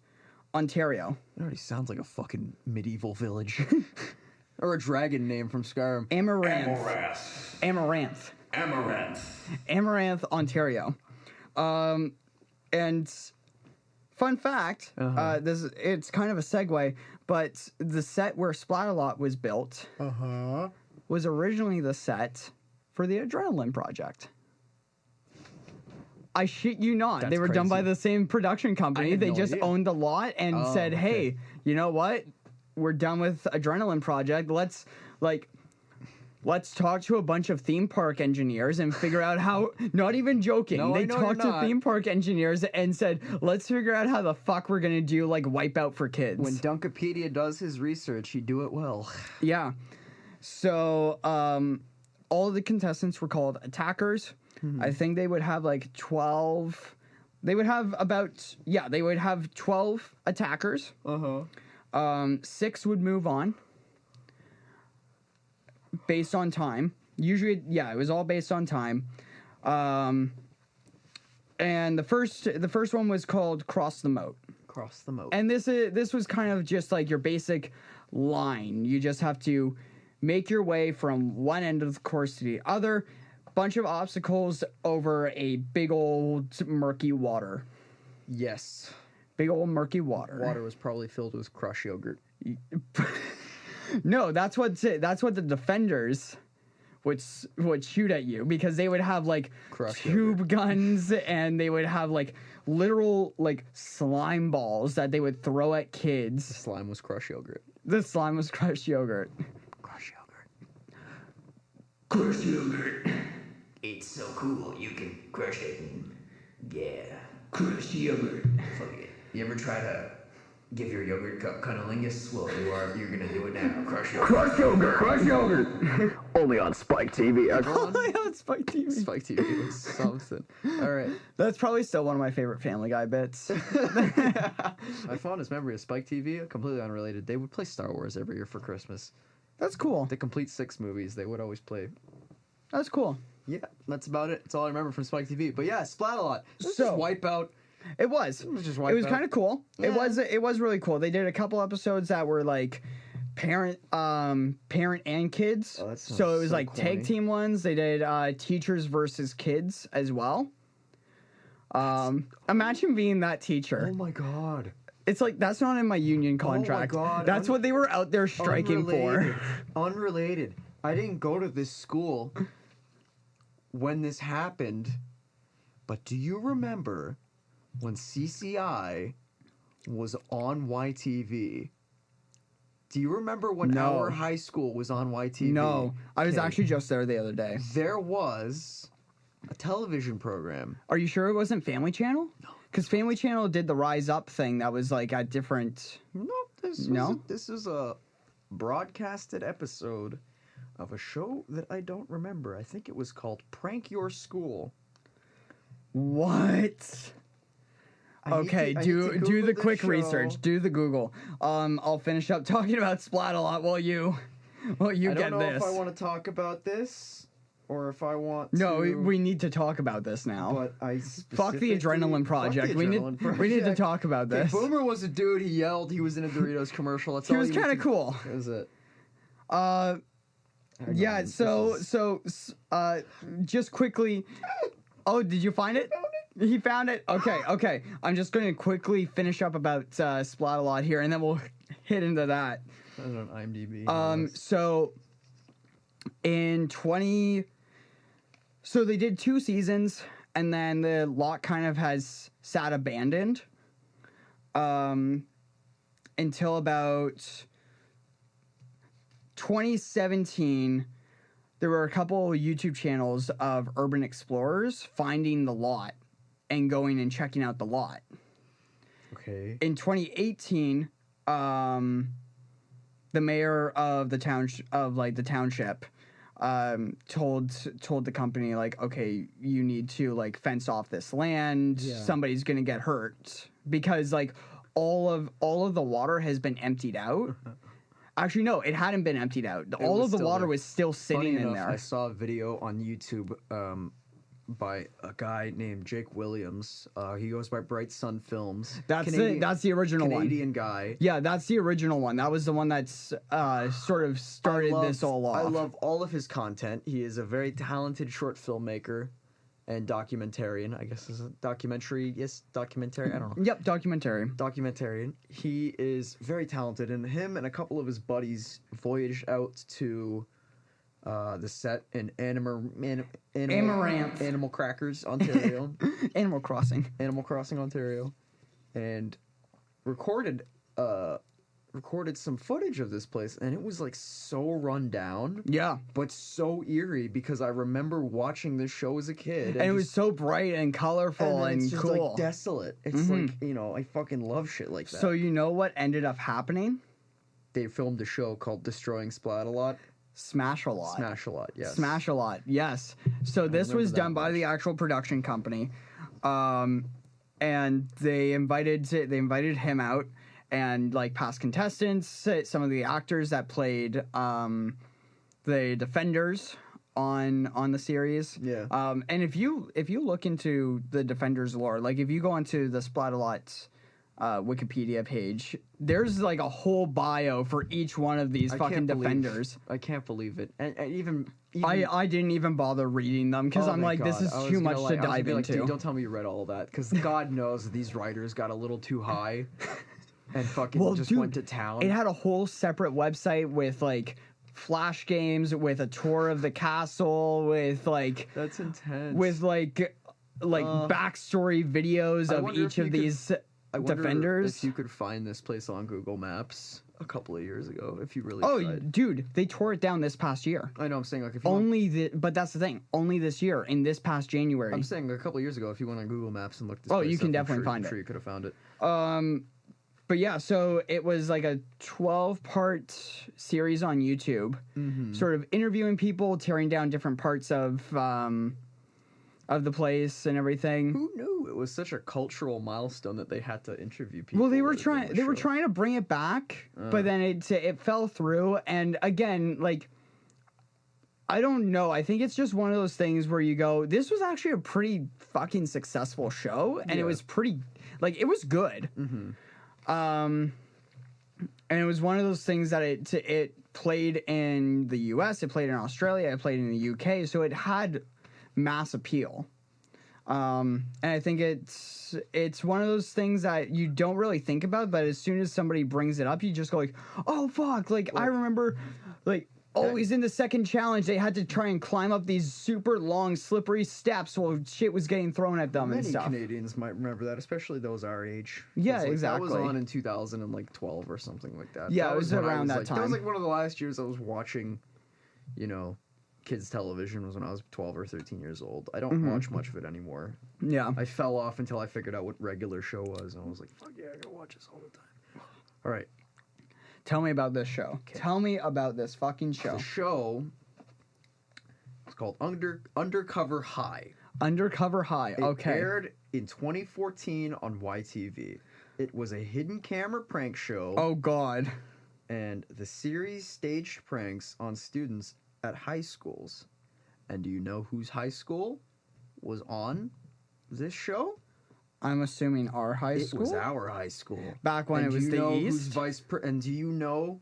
Ontario. It already sounds like a fucking medieval village. Or a dragon name from Skyrim. Amaranth, Ontario. And fun fact, it's kind of a segue, but the set where Splat-A-Lot was built was originally the set for the Adrenaline Project. I shit you not. That's they were done by crazy. the same production company. had They no just idea. owned the lot and said, okay. hey, you know what? We're done with Adrenaline Project. Let's talk to a bunch of theme park engineers and figure out how, not even joking, No, they I know talked you're to not. theme park engineers and said, let's figure out how the fuck we're going to do like Wipeout for kids. When Dunkopedia does his research, he do it well. Yeah. So, all of the contestants were called attackers. I think they would have like 12. They would have 12 attackers. 6 would move on based on time. Usually, it was all based on time. And the first one was called Cross the Moat. Cross the moat. And this was kind of just like your basic line. You just have to make your way from one end of the course to the other. Bunch of obstacles over a big old murky water. Yes. Big old murky water. Water was probably filled with crush yogurt. No, that's what the defenders would shoot at you, because they would have like Crush tube guns, and they would have like literal like slime balls that they would throw at kids. Slime was crush yogurt. The slime was crushed yogurt. Crush yogurt. Crush yogurt. It's so cool, you can crush it and yeah. Crush yogurt. Fuck it. You ever try to give your yogurt cunnilingus? Well, you're gonna do it now. Crush yogurt. Crush yogurt! Crush yogurt! Only on Spike TV. Oh, yeah, it's Spike TV. Spike TV was something. All right. That's probably still one of my favorite Family Guy bits. My fondest memory of Spike TV, completely unrelated. They would play Star Wars every year for Christmas. That's cool. The complete 6 movies they would always play. That's cool. Yeah, that's about it. That's all I remember from Spike TV. But yeah, Splat-A-Lot. So- Wipeout. It was. It was just It was Wipeout. kind of cool. Yeah. It was really cool. They did a couple episodes that were like parent and kids. Oh, that sounds so it was so like corny. tag team ones. They did teachers versus kids as well. Imagine being that teacher. Oh my god. It's like that's not in my union contract. God. That's what they were out there striking for. Unrelated. I didn't go to this school when this happened, but do you remember when CCI was on YTV? Do you remember when No. our high school was on YTV? No, I was Okay. actually just there the other day. There was a television program. Are you sure it wasn't Family Channel? No. Because Family Channel did the Rise Up thing that was like at different... Nope, this is a broadcasted episode of a show that I don't remember. I think it was called Prank Your School. What? Okay, do the quick research. Do the Google. I'll finish up talking about Splat-A-Lot while you I get don't know this. if I want to talk about this or if I want No, to. we need to talk about this now. But I Fuck the Adrenaline Project. We need to talk about Okay, this. Boomer was a dude. He yelled. He was in a Doritos commercial. That's He all was kind of cool. That was it. Yeah. on, So just quickly. Oh, did you find it? He found it. Okay. I'm just going to quickly finish up about Splat-A-Lot here, and then we'll hit into that. That's on IMDb. So so they did 2 seasons, and then the lot kind of has sat abandoned until about 2017. There were a couple YouTube channels of urban explorers finding the lot and going and checking out the lot. Okay. In 2018, the mayor of the township told the company, like, okay, you need to like fence off this land. Yeah. Somebody's gonna get hurt because like all of the water has been emptied out. Actually, no, it hadn't been emptied out. All was of the still water there. was still sitting Funny in enough, there. I saw a video on YouTube by a guy named Jake Williams. He goes by Bright Sun Films. That's the original one. Canadian guy. Yeah, that's the original one. That was the one that's sort of started this all off. I love all of his content. He is a very talented short filmmaker and documentarian. I guess is a documentary. Yes, documentary. I don't know. Yep, documentary. Documentarian. He is very talented, and him and a couple of his buddies voyaged out to the set in Amaranth. Animal Crackers, Ontario. Animal Crossing. Animal Crossing, Ontario, and recorded some footage of this place, and it was like so run down, Yeah. but so eerie because I remember watching this show as a kid, And it was so bright and colorful and it's just cool. like desolate. It's like, you know, I fucking love shit like that. So you know what ended up happening? They filmed a show called Destroying Splat-A-Lot. Smash-A-Lot. Smash-A-Lot, yes. Smash-A-Lot, yes. So this was remember that done by much. the actual production company. And they invited him out and like past contestants, some of the actors that played the Defenders on the series. Yeah. And if you look into the Defenders lore, like if you go onto the Splat-A-Lot Wikipedia page, there's like a whole bio for each one of these fucking Defenders. I can't believe it. And even I didn't even bother reading them because Oh I'm my like, this God. is I was too gonna much to I was gonna dive be like, into. Dude, don't tell me you read all of that, because God knows these writers got a little too high and fucking went to town. It had a whole separate website with like flash games, with a tour of the castle, with like That's intense. with like backstory videos I of wonder each if of you could- these I wonder Defenders. if you could find this place on Google Maps a couple of years ago, if you really Oh, tried. dude, they tore it down this past year. I know, I'm saying, like, if you want, But that's the thing. Only this year, in this past January. I'm saying a couple of years ago, if you went on Google Maps and looked this Oh, place you can up, definitely I'm find sure it. you could have found it. But yeah, so it was like a 12-part series on YouTube, sort of interviewing people, tearing down different parts of the place and everything. Who knew it was such a cultural milestone that they had to interview people? Well, they were trying to bring it back, but then it fell through. And again, like, I don't know. I think it's just one of those things where you go, this was actually a pretty fucking successful show, and it was pretty, like, it was good. And it was one of those things that it played in the US, it played in Australia, it played in the UK, so it had mass appeal. And I think it's one of those things that you don't really think about, but as soon as somebody brings it up, you just go like, oh fuck, like I remember, like, always in the second challenge they had to try and climb up these super long slippery steps while shit was getting thrown at them and stuff. Many Canadians might remember that, especially those our age. Yeah, like, exactly. That was on in 2012 or something like that. Yeah, that it was when around that like, time. That was like one of the last years I was watching, you know, kids television, was when I was 12 or 13 years old. I don't watch much of it anymore. Yeah. I fell off until I figured out what regular show was, and I was like, fuck yeah, I gotta watch this all the time. All right. Tell me about this show. Okay. Tell me about this fucking show. The show is called Undercover High. Undercover High. Okay. It aired in 2014 on YTV. It was a hidden camera prank show. Oh God. And the series staged pranks on students at high schools. And do you know whose high school was on this show? I'm assuming our high school? It was our high school. Back when it was the East? And do you know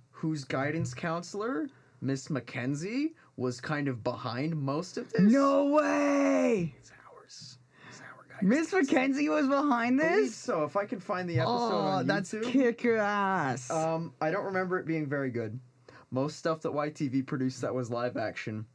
whose guidance counselor, Miss Mackenzie, was kind of behind most of this? No way! It's ours. It's our Miss guidance Mackenzie was behind this? So if I can find the episode on YouTube. That's kick ass. I don't remember it being very good. Most stuff that YTV produced that was live action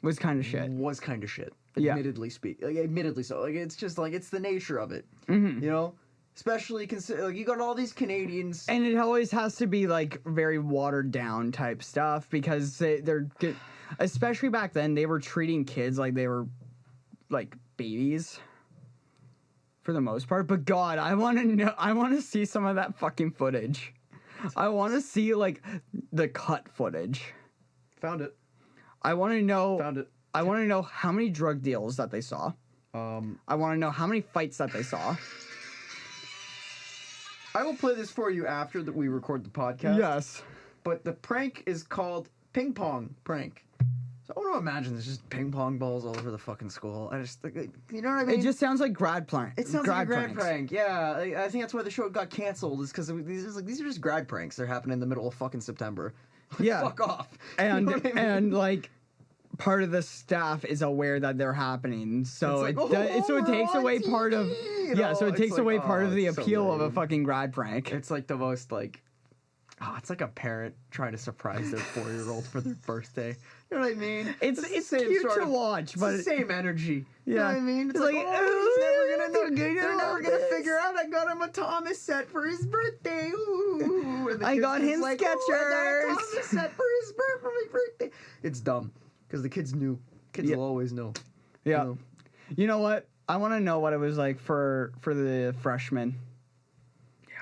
was kind of shit. Was kind of shit. Yeah. Admittedly so. Like, it's just like, it's the nature of it. You know? Especially like, you got all these Canadians. And it always has to be like very watered down type stuff because they're good. Especially back then, they were treating kids like they were like babies for the most part. But God, I want to see some of that fucking footage. I want to see like the cut footage. Found it. I want to know. Found it. I want to know how many drug deals that they saw. I want to know how many fights that they saw. I will play this for you after that we record the podcast. Yes. But the prank is called Ping Pong Prank. So I want to imagine there's just ping pong balls all over the fucking school. I just, you know what I mean? It just sounds like grad prank. It sounds like a grad prank. Yeah, I think that's why the show got canceled. Is because these are just grad pranks. They're happening in the middle of fucking September. Yeah. Fuck off. And you know what I mean? and like part of the staff is aware that they're happening, so It's like, it takes away TV, part of you know? so it It's takes like, away part of the it's so appeal of a lame. fucking grad prank. It's like the most like, it's like a parent trying to surprise their 4-year-old for their birthday. You know what I mean? It's the cute sort to of- watch, it's but the same energy. You know Yeah. what I mean? It's It's like, like, he's never gonna know. they're They're never gonna gonna figure out I got him a Thomas set for his birthday. Ooh. And the I kid's got just him like, "Ooh, I got a Skechers." Thomas set for his birthday. It's dumb because the kids knew. Kids Yeah. will always know. yeah. You know? You know what? I want to know what it was like for the freshmen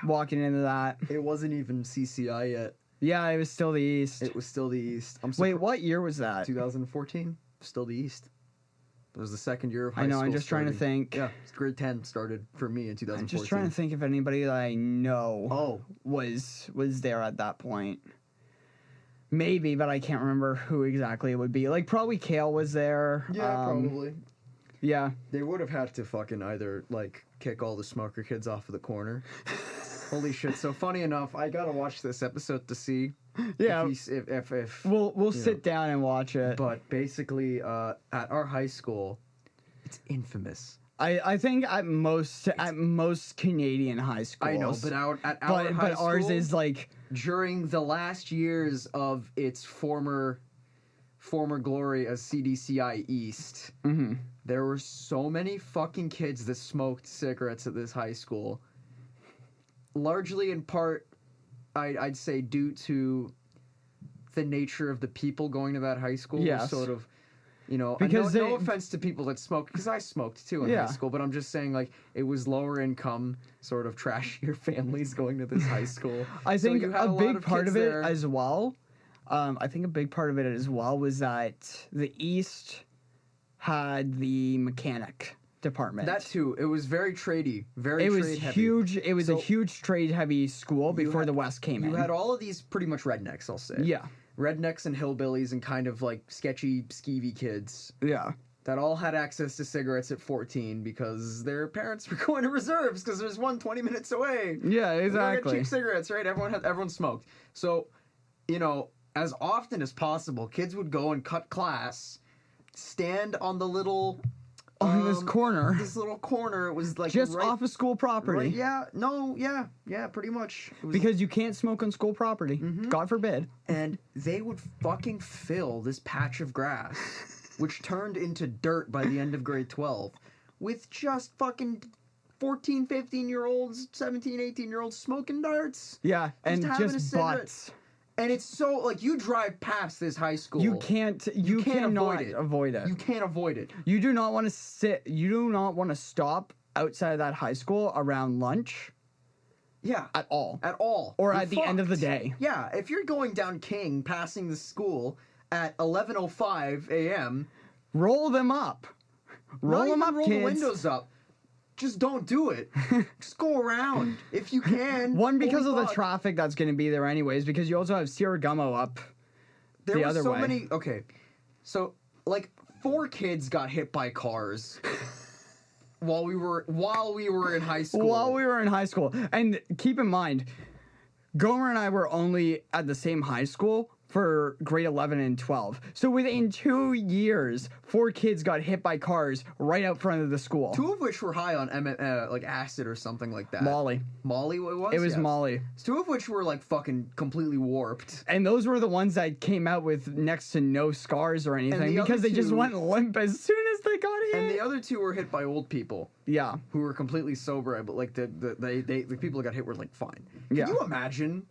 walking into that. It wasn't even CCI yet. Yeah, it was still the East. It was still the East. Wait, what year was that? 2014. Still the East. It was the second year of high I know. school I'm just trying to starting. think. Yeah, grade 10 started for me in 2014. I'm just trying to think if anybody that I know was there at that point. Maybe, but I can't remember who exactly it would be. Like, probably Kale was there. Yeah, probably. Yeah. They would have had to fucking either, like, kick all the smoker kids off of the corner. Holy shit. So, funny enough, I gotta watch this episode to see Yeah. if We'll sit down and watch it. But basically, at our high school, it's infamous. I think at most Canadian high schools. I know, but at our high but ours school, is like during the last years of its former glory as CDCI East, there were so many fucking kids that smoked cigarettes at this high school. Largely in part, I'd say due to the nature of the people going to that high school. Yes. Sort of You know, Because no they- offense to people that smoke, because I smoked too in Yeah. high school, but I'm just saying, like, it was lower income, sort of trashier families going to this high school. I So think you had a lot big part kids of it there. as well. I think a big part of it as well was that the East had the mechanic department. That too. It was very tradey, very it was trade heavy. huge. It was a So huge trade heavy school before had- the West came in. You had all of these pretty much rednecks, I'll say. Yeah. Rednecks and hillbillies and kind of like sketchy, skeevy kids Yeah. that all had access to cigarettes at 14 because their parents were going to reserves because there's one 20 minutes away. Yeah, We're gonna get exactly. cheap cigarettes, right? Everyone smoked. So, you know, as often as possible, kids would go and cut class, stand on the little On this corner, this little corner. It was like just right, off of school property. right, yeah, pretty much. It was, Because you can't smoke on school property. Mm-hmm. God forbid. and they would fucking fill this patch of grass, which turned into dirt by the end of grade 12, with just fucking 14, 15-year-olds, 17, 18-year-olds smoking darts. Yeah, and having a just cigarette. butts. And it's so, like, you drive past this high school. You cannot avoid it. avoid it. You can't avoid it. You do not want to you do not want to stop outside of that high school around lunch Yeah. at all. At all. Or You're at the end of the fucked. day. Yeah, if you're going down King, passing the school at 11:05 a.m., Roll them up. Roll not them even up, roll kids. the windows up. Just don't do it. Just go around if you can. One, because Holy of the fuck. traffic that's going to be there anyways, because you also have Sierra Gummo up There the were other so way. many. Okay, so like 4 kids got hit by cars while we were in high school. While we were in high school. And keep in mind, Gomer and I were only at the same high school for grade 11 and 12. So within 2 years, 4 kids got hit by cars right out front of the school. 2 of which were high on like acid or something like that. Molly. Molly, what it was? It was Yeah. Molly. 2 of which were like fucking completely warped. And those were the ones that came out with next to no scars or anything the because other they just two- went limp as soon as they got hit. And the other 2 were hit by old people Yeah. who were completely sober, but like the people that got hit were like fine. Can Yeah. you imagine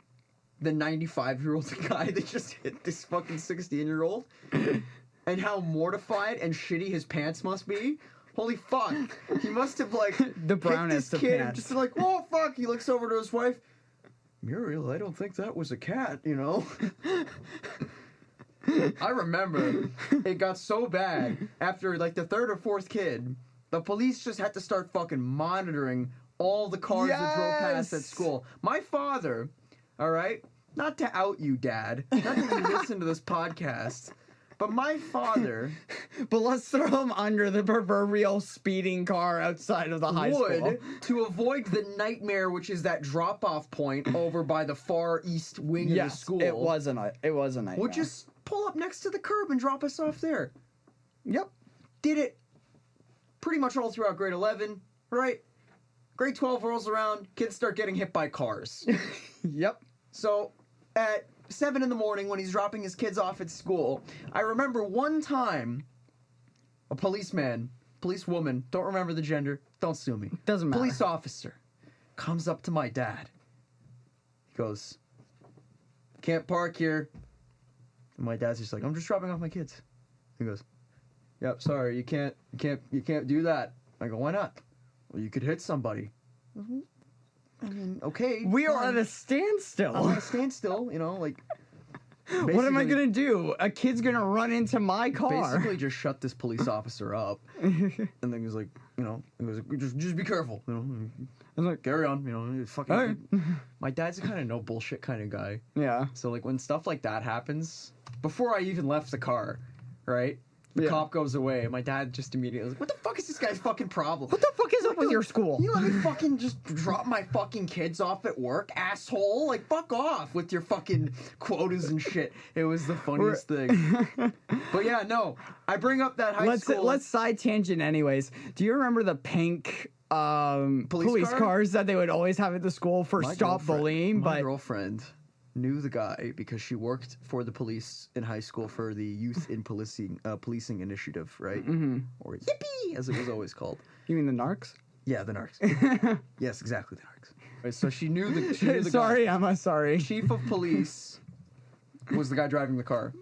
the 95-year-old guy that just hit this fucking 16-year-old and how mortified and shitty his pants must be? Holy fuck. He must have like The hit brownest this of kid pants. just like, oh fuck. He looks over to his wife. Muriel, I don't think that was a cat, you know? I remember it got so bad after like the 3rd or 4th kid, the police just had to start fucking monitoring all the cars that drove past at Yes! school. My father, all right, not to out you, Dad, not that you listen to this podcast, but my father But let's throw him under the proverbial speeding car outside of the high school. would, to avoid the nightmare, which is that drop-off point over by the far east wing of the Yes, school, it was a nightmare. would just pull up next to the curb and drop us off there. Yep. Did it pretty much all throughout grade 11, right? Grade 12 rolls around, kids start getting hit by cars. Yep. So at 7 in the morning when he's dropping his kids off at school, I remember one time a policewoman, don't remember the gender, don't sue me. Doesn't matter. Police officer comes up to my dad. He goes, can't park here. And my dad's just like, I'm just dropping off my kids. He goes, yep, sorry, you can't do that. I go, why not? Well, you could hit somebody. I mean, okay. We are fine. at a standstill. I'm at a standstill, you know, like. What am I basically- gonna do? A kid's gonna run into my car. Basically, just shut this police officer up, and then he's like, you know, he was like, just be careful, you know. I was like, carry on, you know. Fucking. Alright. My dad's a kind of no bullshit kind of guy, Yeah. so like when stuff like that happens, before I even left the car, right? The Yeah. cop goes away, and my dad just immediately was like, what the fuck is this guy's fucking problem? What the fuck is up with your school? You let me fucking just drop my fucking kids off at work, asshole? Like, fuck off with your fucking quotas and shit. It was the funniest thing. But yeah, no. I bring up that high school. Let's side tangent anyways. Do you remember the pink police car? cars that they would always have at the school for stop bullying? My But girlfriend knew the guy because she worked for the police in high school for the Youth in Policing Initiative, right? Mm-hmm. Or Yippee, as it was always called. you mean the narcs? Yeah, the narcs. Yes, exactly, the narcs. Right, so she knew the Sorry, guy. Emma. Sorry. Chief of police was the guy driving the car.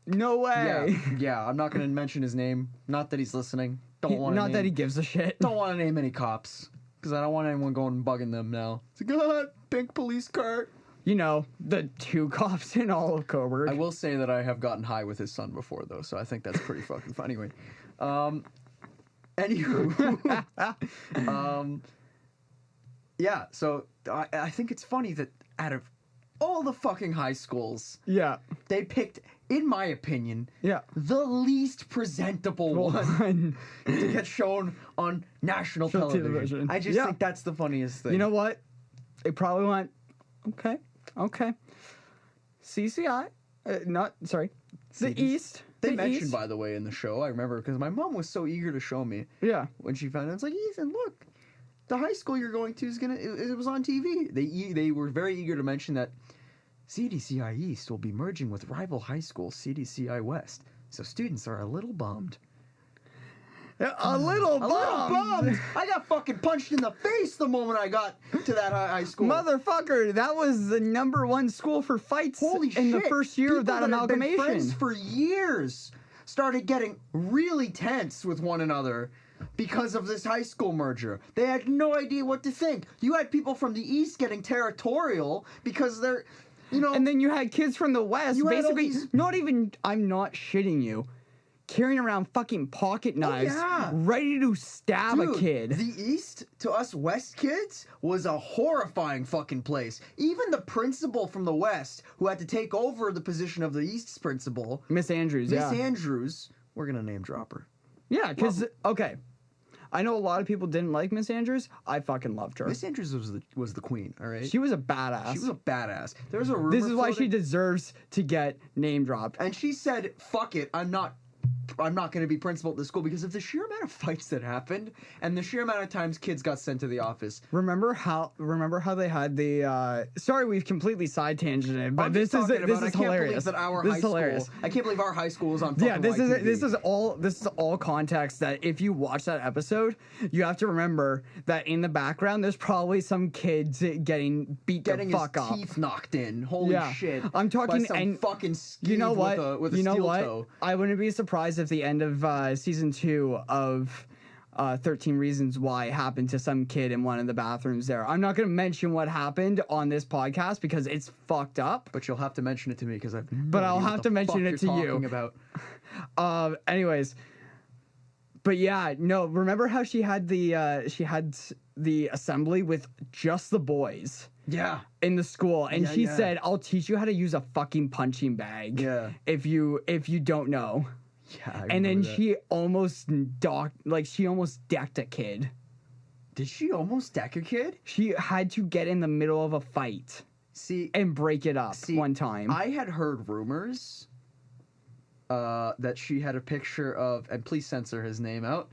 No way. Yeah. I'm not gonna mention his name. Not that he's listening. Don't want. Not that he gives a shit. Don't want to name any cops because I don't want anyone going and bugging them now. It's like, God, pink police car. You know, the 2 cops in all of Coburg. I will say that I have gotten high with his son before, though, so I think that's pretty fucking funny. Anyway, anywho, yeah. So I think it's funny that out of all the fucking high schools, Yeah. they picked, in my opinion, Yeah. the least presentable one to get shown on national television. I just think that's the funniest thing. You know what? They probably went, okay. CCI? The East. They the mentioned, East. by the way, in the show, I remember, because my mom was so eager to show me. Yeah. When she found out, it's like, Ethan, look, the high school you're going to is it was on TV. They were very eager to mention that CDCI East will be merging with rival high school CDCI West. So students are a little bummed. A little bummed. I got fucking punched in the face the moment I got to that high school. Motherfucker, that was the #1 school for fights Holy in shit. the first year of that People had been amalgamation. friends for years started getting really tense with one another because of this high school merger. They had no idea what to think. You had people from the East getting territorial because they're, And then you had kids from the West, You had all basically, these- I'm not shitting you, carrying around fucking pocket knives, ready to stab a Dude, kid. The East, to us West kids, was a horrifying fucking place. Even the principal from the West, who had to take over the position of the East's principal, Miss Andrews, Miss Andrews, we're gonna name drop her. Yeah, because, okay, I know a lot of people didn't like Miss Andrews. I fucking loved her. Miss Andrews was the queen, all right? She was a badass. She was a badass. There was a rumor This is why she floating- deserves to get name dropped. And she said, fuck it, I'm not going to be principal at the school because of the sheer amount of fights that happened and the sheer amount of times kids got sent to the office. Remember how they had the sorry, we've completely side tangented, but this is hilarious. This is hilarious. I can't believe our high school is on fucking Yeah, this YTV. is all context that if you watch that episode, you have to remember that in the background there's probably some kids getting beat the fuck his up. teeth knocked in. Holy shit. I'm talking by some and fucking you know what? with a you know steel what? toe. I wouldn't be surprised if the end of season 2 of 13 Reasons Why happened to some kid in one of the bathrooms there. I'm not going to mention what happened on this podcast because it's fucked up. But you'll have to mention it to me because I've. But I'll have to mention it to you. About. Anyways, but yeah, no. Remember how she had the assembly with just the boys? Yeah. In the school, and she yeah. said, "I'll teach you how to use a fucking punching bag. Yeah. If you don't know." Yeah. And then that. she almost decked a kid. Did she almost deck a kid? She had to get in the middle of a fight. And break it up one time. I had heard rumors that she had a picture of, and please censor his name out,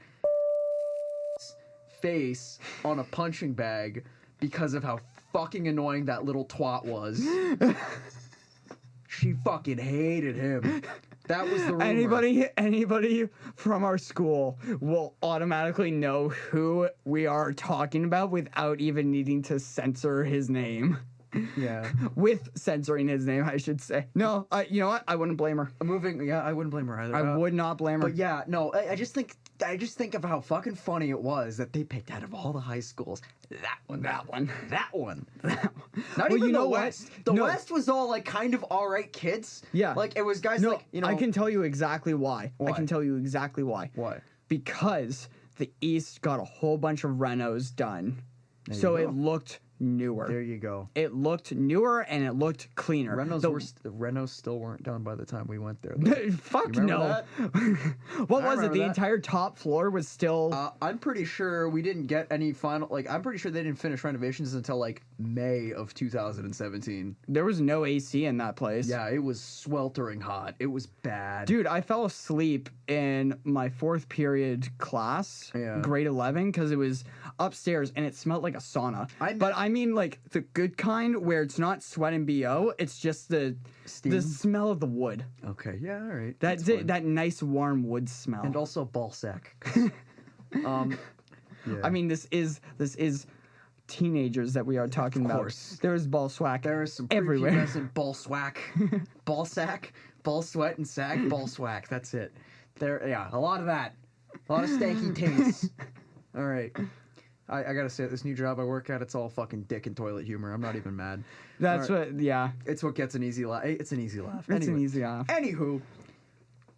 face on a punching bag because of how fucking annoying that little twat was. She fucking hated him. That was the rumor. Anybody from our school will automatically know who we are talking about without even needing to censor his name. Yeah. With censoring his name, I should say. No, you know what? I wouldn't blame her. I wouldn't blame her either. I would not blame her. But yeah, no, I just think of how fucking funny it was that they picked out of all the high schools that one. Not even the West. The West was all like kind of all right kids. Yeah, like it was guys like I can tell you exactly why. Why? I can tell you exactly why. Why? Because the East got a whole bunch of renos done, so it looked newer. There you go. It looked newer and it looked cleaner. Renos still weren't done by the time we went there. Fuck no. What was it? The entire top floor was still. I'm pretty sure we didn't get any final. Like, I'm pretty sure they didn't finish renovations until like May of 2017. There was no AC in that place. Yeah, it was sweltering hot. It was bad. Dude, I fell asleep in my 4th period class, grade 11, because it was upstairs and it smelled like a sauna. I mean like the good kind where it's not sweat and BO, it's just the smell of the wood. Okay, yeah, all right. That nice warm wood smell. And also ball sack. Yeah. I mean, this is teenagers that we are talking about. course. There is ball swag There is some everywhere. prepubescent ball swack, ball sack, ball sweat and sack, ball swack. That's it. There, yeah, a lot of that. A lot of stanky taints. All right. I gotta say, this new job I work at, it's all fucking dick and toilet humor. I'm not even mad. That's All right. what, yeah. It's what gets an easy laugh. It's an easy laugh. It's an Anyway. easy laugh. Anywho,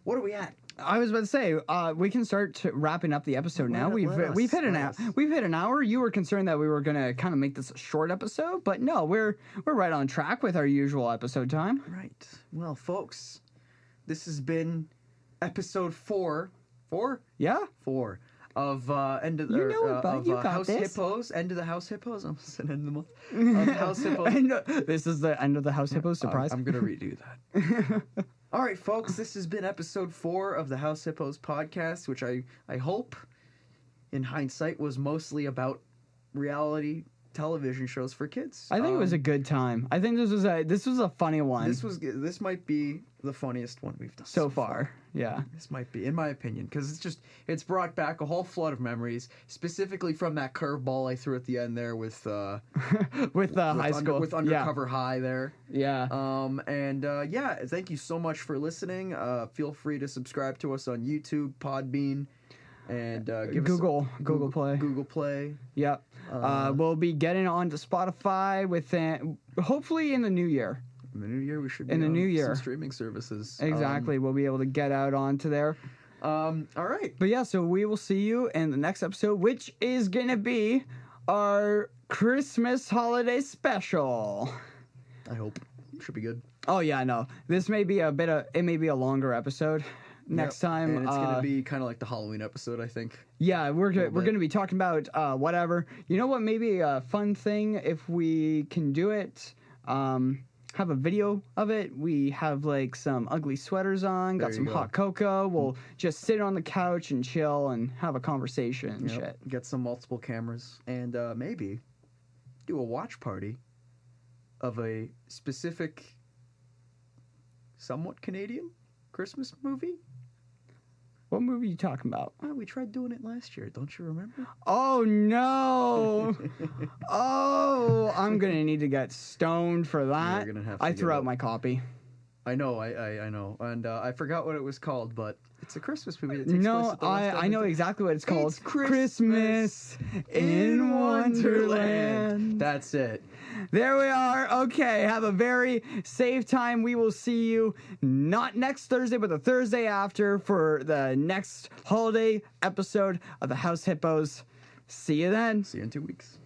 what are we at? I was about to say, we can start wrapping up the episode now. We've hit an hour. We've hit an hour. You were concerned that we were gonna kind of make this a short episode, but no, we're right on track with our usual episode time. Right. Well, folks, this has been episode 4 Yeah. of End of the You know it, bud. of You got House this. Hippos. End of the House Hippos. I'm saying end of the month. Of House Hippos. And, this is the end of the House Hippos surprise. I'm gonna redo that. All right, folks. This has been episode 4 of the House Hippos podcast, which I hope, in hindsight, was mostly about reality television shows for kids. I think it was a good time. I think this was a funny one. This might be the funniest one we've done so far. Yeah. This might be, in my opinion, because it's brought back a whole flood of memories, specifically from that curveball I threw at the end there with with high school with Undercover High there. Yeah. Yeah, thank you so much for listening. Feel free to subscribe to us on YouTube, Podbean, and give Google Play. Google Play. Yep. We'll be getting onto Spotify within hopefully in the new year. In the new year, we should be In the on new year. some streaming services. Exactly. We'll be able to get out onto there. All right. But yeah, so we will see you in the next episode, which is gonna be our Christmas holiday special. I hope should be good. Oh yeah, I know. This may be it may be a longer episode. Next Yep. time, and it's gonna be kind of like the Halloween episode, I think. yeah, we're bit. gonna be talking about whatever. You know what? Maybe a fun thing if we can do it. Have a video of it. We have like some ugly sweaters on, got There some you go. hot cocoa. We'll just sit on the couch and chill and have a conversation and Yep. shit. Get some multiple cameras and maybe do a watch party of a specific, somewhat Canadian Christmas movie. What movie are you talking about? Well, we tried doing it last year. Don't you remember? Oh no! Oh, I'm gonna need to get stoned for that. You're gonna have to I get threw out up. my copy. I know, I know, and I forgot what it was called, but it's a Christmas movie that takes place No, at the West I know Edmonton- exactly what it's called. It's Christmas in Wonderland. That's it. There we are. Okay, have a very safe time. We will see you not next Thursday, but the Thursday after for the next holiday episode of the House Hippos. See you then. See you in 2 weeks.